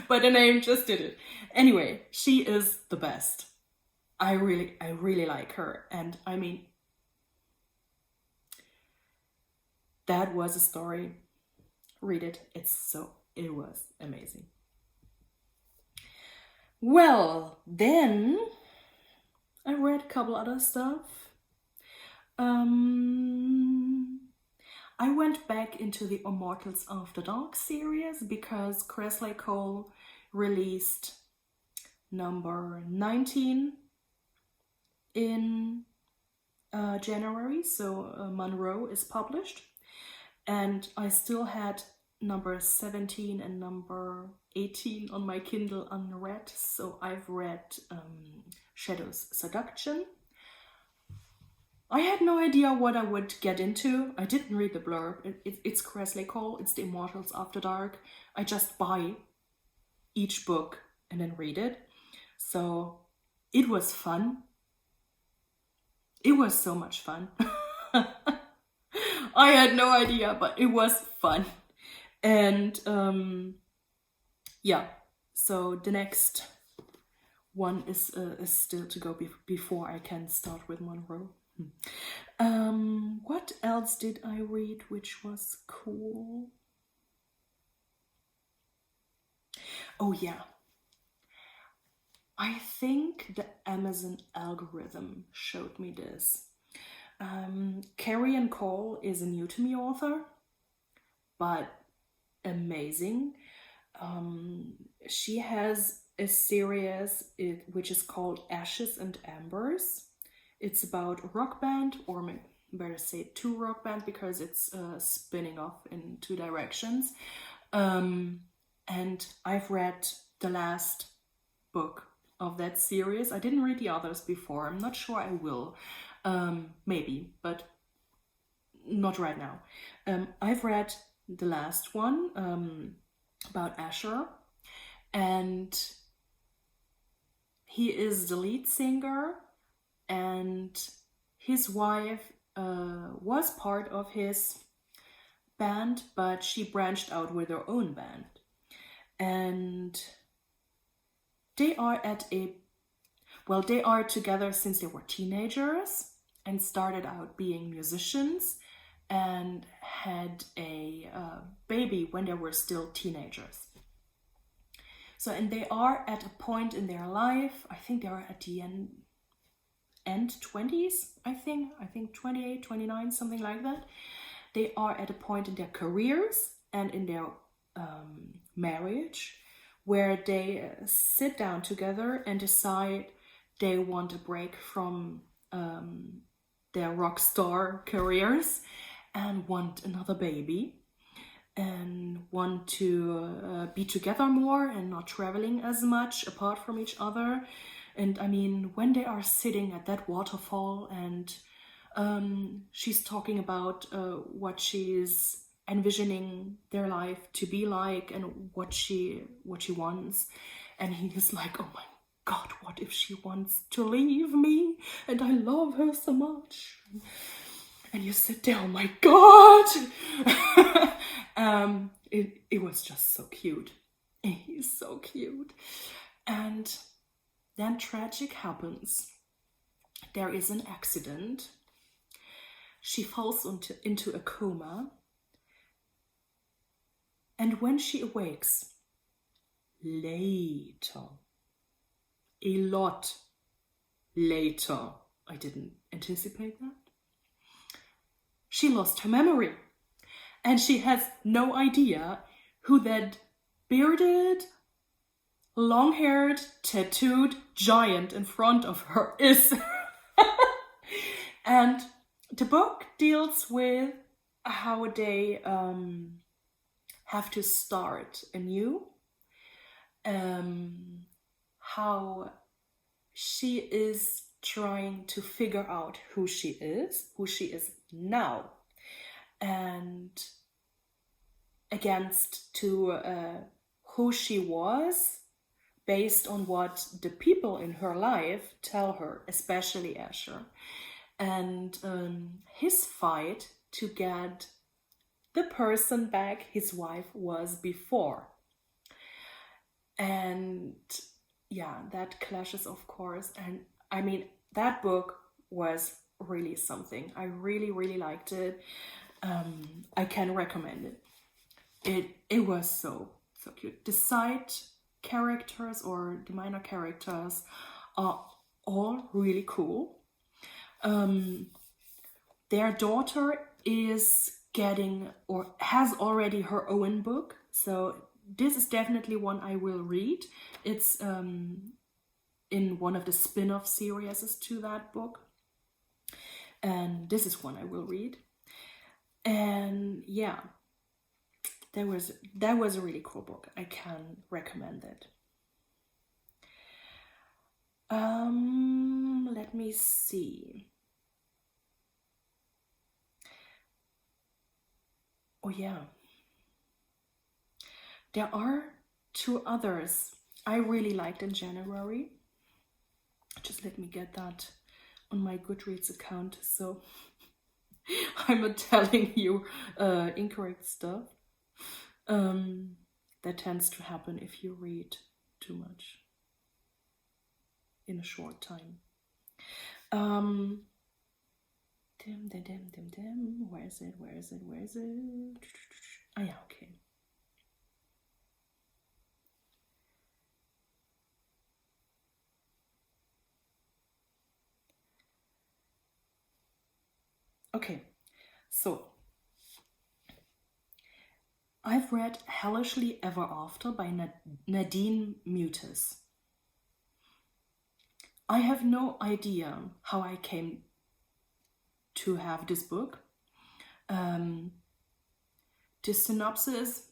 But the name just did it. Anyway, she is the best. I really like her, and I mean, that was a story. Read it. It was amazing. Well, then I read a couple other stuff. I went back into the Immortals After Dark series because Kresley Cole released number 19 in January, so Monroe is published, and I still had number 17 and number 18 on my Kindle unread, so I've read Shadow's Seduction. I had no idea what I would get into. I didn't read the blurb. It's Kresley Cole, it's the Immortals After Dark. I just buy each book and then read it. So it was fun. It was so much fun. I had no idea, but it was fun. And yeah, so the next one is still to go before I can start with Monroe. What else did I read which was cool? Oh yeah, I think the Amazon algorithm showed me this. Carian Cole is a new to me author, but amazing. She has a series which is called Ashes and Embers. It's about a rock band, or better say two rock band, because it's spinning off in two directions. And I've read the last book of that series. I didn't read the others before. I'm not sure I will. Maybe, but not right now. I've read the last one about Asher, and he is the lead singer, and his wife was part of his band, but she branched out with her own band. And they are they are together since they were teenagers and started out being musicians and had a baby when they were still teenagers. So, and they are at a point in their life, I think they are at the end 20s, I think 28, 29, something like that. They are at a point in their careers and in their marriage where they sit down together and decide they want a break from their rock star careers and want another baby and want to be together more and not traveling as much apart from each other. And I mean, when they are sitting at that waterfall and she's talking about what she's envisioning their life to be like and what she wants, and he is like, oh my God, what if she wants to leave me and I love her so much? And you sit there, oh my God. It was just so cute. He's so cute. And then tragic happens. There is an accident. She falls into a coma. And when she awakes, later, a lot later, I didn't anticipate that, she lost her memory. And she has no idea who that bearded, long-haired, tattooed giant in front of her is. And the book deals with how they have to start anew, how she is trying to figure out who she is now, and against to who she was based on what the people in her life tell her, especially Asher, and his fight to get the person back his wife was before. And yeah, that clashes, of course. And I mean, that book was really something. I really, really liked it. I can recommend it. It was so cute. The side characters or the minor characters are all really cool. Their daughter is getting or has already her own book, so this is definitely one I will read. It's in one of the spin-off series to that book, and this is one I will read. And yeah, that was a really cool book. I can recommend it. Let me see. Oh yeah, there are two others I really liked in January. Just let me get that on my Goodreads account, so I'm not telling you incorrect stuff. That tends to happen if you read too much in a short time. Where is it? Ah, yeah, okay. Okay, so I've read Hellishly Ever After by Nadine Mutas. I have no idea how I came to have this book. The synopsis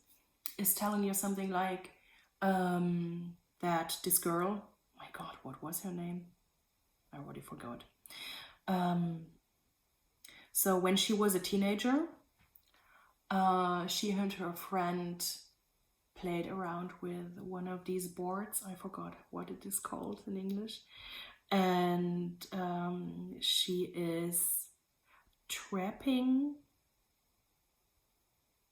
is telling you something like that this girl, my god, what was her name? I already forgot. So when she was a teenager, she and her friend played around with one of these boards. I forgot what it is called in English. And she is trapping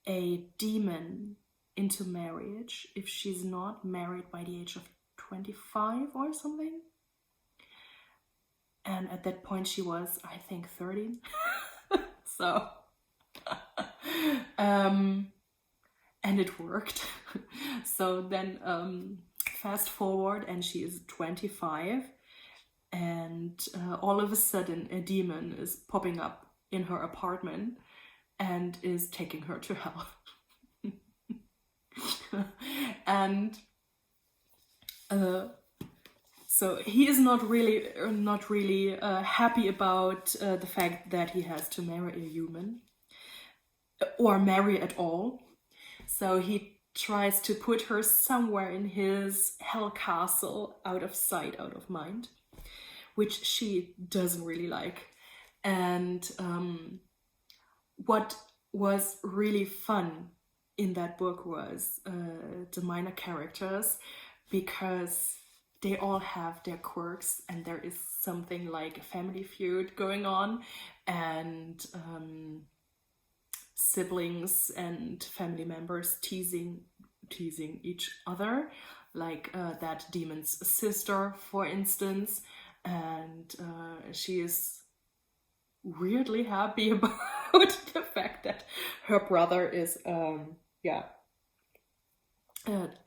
a demon into marriage if she's not married by the age of 25 or something. And at that point she was, I think, 13. So and it worked. So then fast forward, and she is 25, and all of a sudden a demon is popping up in her apartment and is taking her to hell. And so he is not really happy about the fact that he has to marry a human, or marry at all. So he tries to put her somewhere in his hell castle, out of sight, out of mind, which she doesn't really like. And what was really fun in that book was the minor characters, because they all have their quirks, and there is something like a family feud going on, and siblings and family members teasing each other, like that demon's sister, for instance. And she is weirdly happy about the fact that her brother is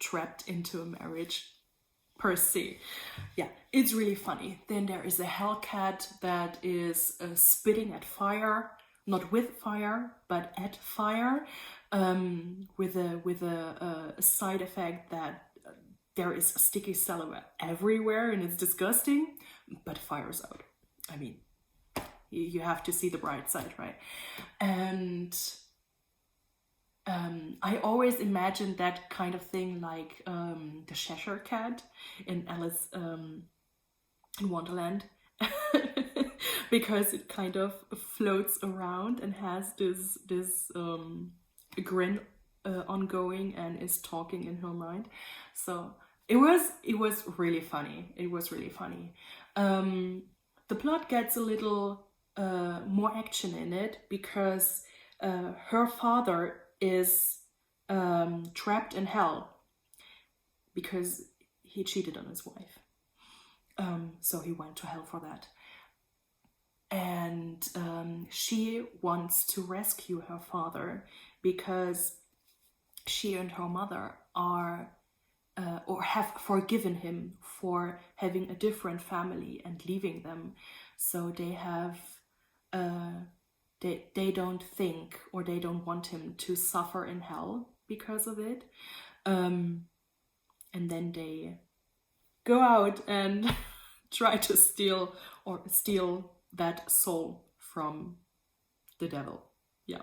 trapped into a marriage per se. Yeah, it's really funny. Then there is a hellcat that is spitting at fire, not with fire, but at fire, with a side effect that there is sticky saliva everywhere, and it's disgusting, but fire's out. I mean, you have to see the bright side, right? And I always imagined that kind of thing like the Cheshire Cat in Alice in Wonderland, because it kind of floats around and has this grin ongoing and is talking in her mind. So it was really funny. It was really funny. The plot gets a little more action in it, because her father is trapped in hell because he cheated on his wife. So he went to hell for that. And she wants to rescue her father, because she and her mother are or have forgiven him for having a different family and leaving them. So they have they don't think, or they don't want him to suffer in hell because of it. And then they go out and try to steal that soul from the devil. Yeah.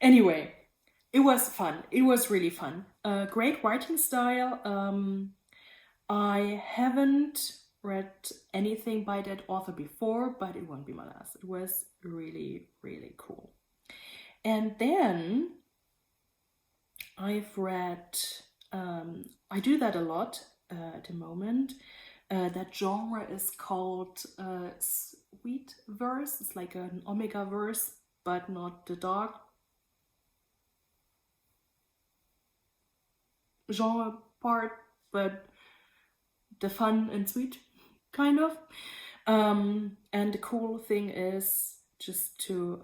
Anyway, it was fun. It was really fun. Great writing style. I haven't read anything by that author before, but it won't be my last. It was really, really cool. And then I've read, I do that a lot at the moment. That genre is called sweet verse. It's like an omega verse, but not the dark genre part, but the fun and sweet kind of. And the cool thing is just to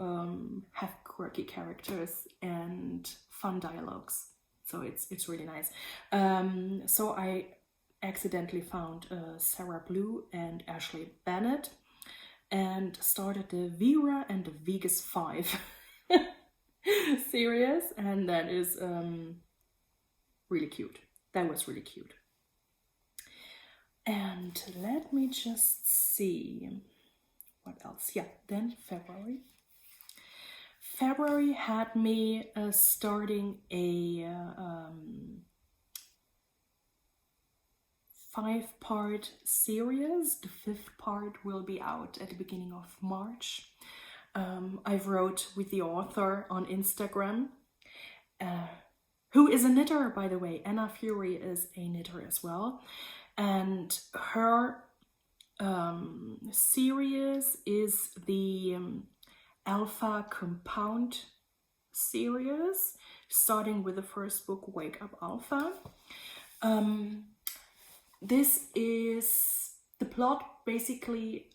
have quirky characters and fun dialogues. So it's really nice. So I accidentally found Sarah Blue and Ashley Bennett, and started the Vera and the Vegas 5 series, and that is really cute. That was really cute. And let me just see what else. Yeah, then February. February had me starting a 5-part series. The 5th part will be out at the beginning of March. I've wrote with the author on Instagram, who is a knitter, by the way. Anna Fury is a knitter as well. And her series is the Alpha Compund Series, starting with the first book, Wake Up Alpha. This is the plot, basically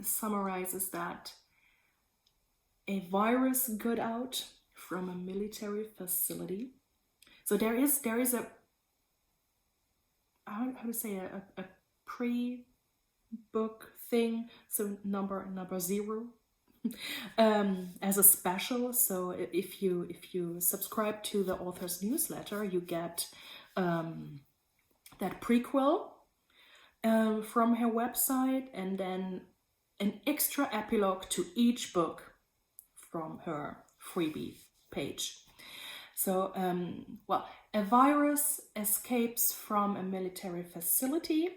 summarizes that a virus got out from a military facility. So there is a how to say a pre-book thing, so number 0 as a special. So if you subscribe to the author's newsletter, you get that prequel from her website, and then an extra epilogue to each book from her freebie page. So, a virus escapes from a military facility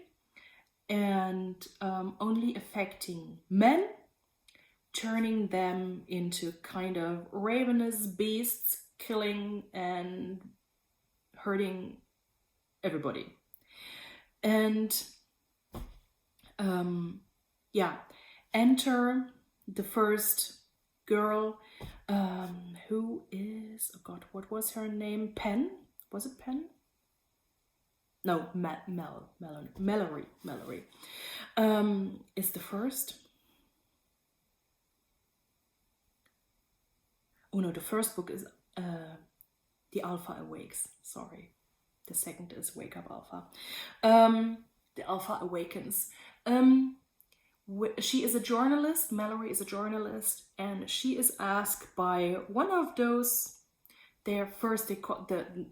and only affecting men, turning them into kind of ravenous beasts, killing and hurting everybody. And enter the first girl, who is, oh God, what was her name? Penn? Was it Penn? No, Mallory is the first. Oh no, the first book is The Alpha Awakes. Sorry. The second is Wake Up Alpha. The Alpha Awakens. She is a journalist. Mallory is a journalist, and she is asked by one of those. The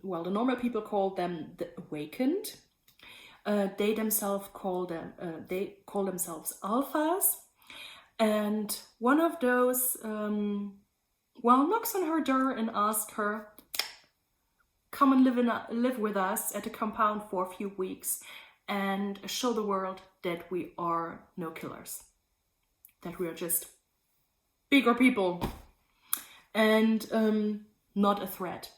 normal people call them the awakened. They themselves call themselves alphas, and one of those knocks on her door and asks her, come and live with us at the compound for a few weeks and show the world that we are no killers, that we are just bigger people and not a threat,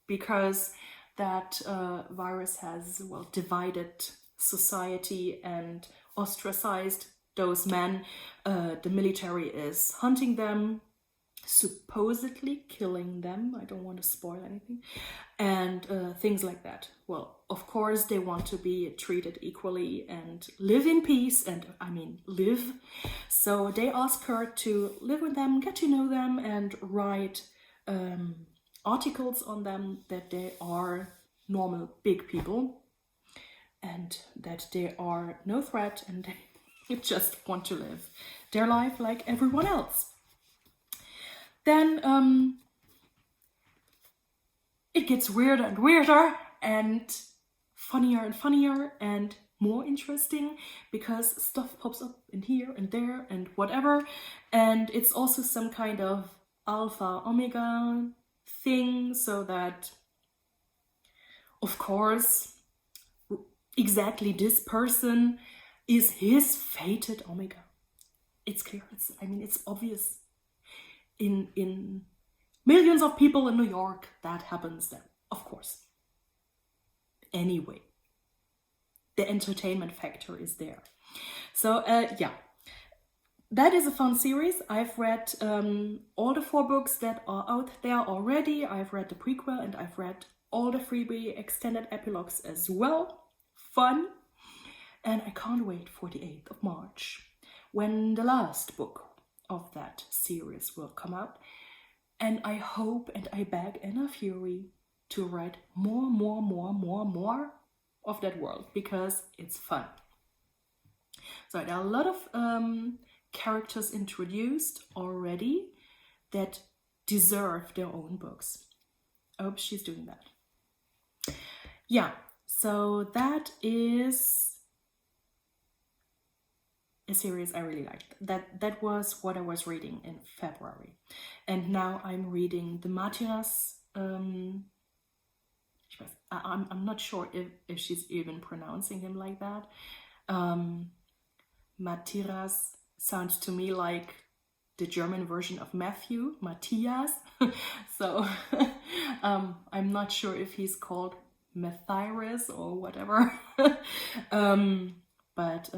because that virus has divided society and ostracized those men. The military is hunting them, supposedly killing them. I don't want to spoil anything, and things like that. Well, of course they want to be treated equally and live in peace, and live. So they ask her to live with them, get to know them, and write articles on them that they are normal big people and that they are no threat, and they just want to live their life like everyone else. Then it gets weirder and weirder and funnier and more interesting, because stuff pops up in here and there and whatever. And it's also some kind of alpha omega thing, so that, of course, exactly this person is his fated omega. It's clear. It's obvious. In millions of people in New York, that happens then, of course. Anyway, the entertainment factor is there. So, that is a fun series. I've read all the 4 books that are out there already. I've read the prequel, and I've read all the freebie extended epilogues as well. Fun. And I can't wait for the 8th of March, when the last book of that series will come out. And I hope and I beg Anna Fury to write more of that world, because it's fun. So there are a lot of characters introduced already that deserve their own books. I hope she's doing that. Yeah, so that is a series I really liked. That was what I was reading in February. And now I'm reading the Mutas I'm not sure if she's even pronouncing him like that. Matthias sounds to me like the German version of Matthew, Matthias. So I'm not sure if he's called Matthias or whatever. But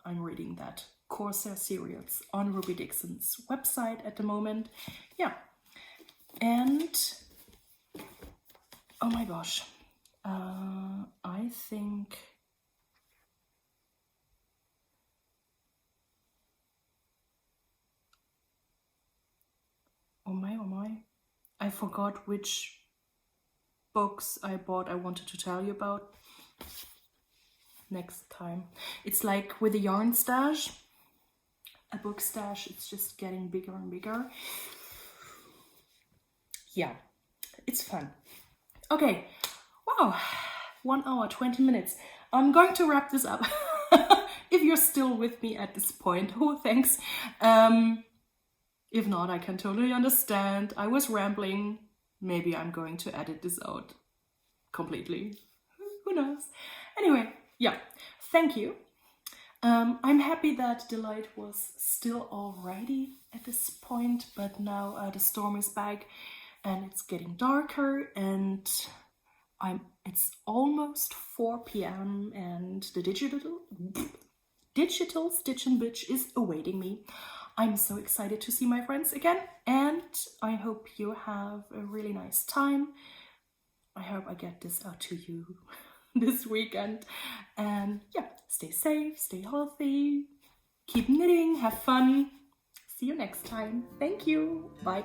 I'm reading that Corsair series on Ruby Dixon's website at the moment. Yeah. And oh my gosh, I think oh my, I forgot which books I bought I wanted to tell you about. Next time. It's like with a yarn stash, a book stash, it's just getting bigger and bigger. Yeah, it's fun. Okay, wow, 1 hour, 20 minutes. I'm going to wrap this up. If you're still with me at this point, oh, thanks. If not, I can totally understand. I was rambling. Maybe I'm going to edit this out completely. Who knows? Anyway, yeah, thank you. I'm happy that the light was still alrighty at this point, but now the storm is back and it's getting darker, and it's almost 4 p.m. and the digital Stitch and Bitch is awaiting me. I'm so excited to see my friends again, and I hope you have a really nice time. I hope I get this out to you this weekend. And yeah, stay safe, stay healthy, keep knitting, have fun. See you next time. Thank you. Bye.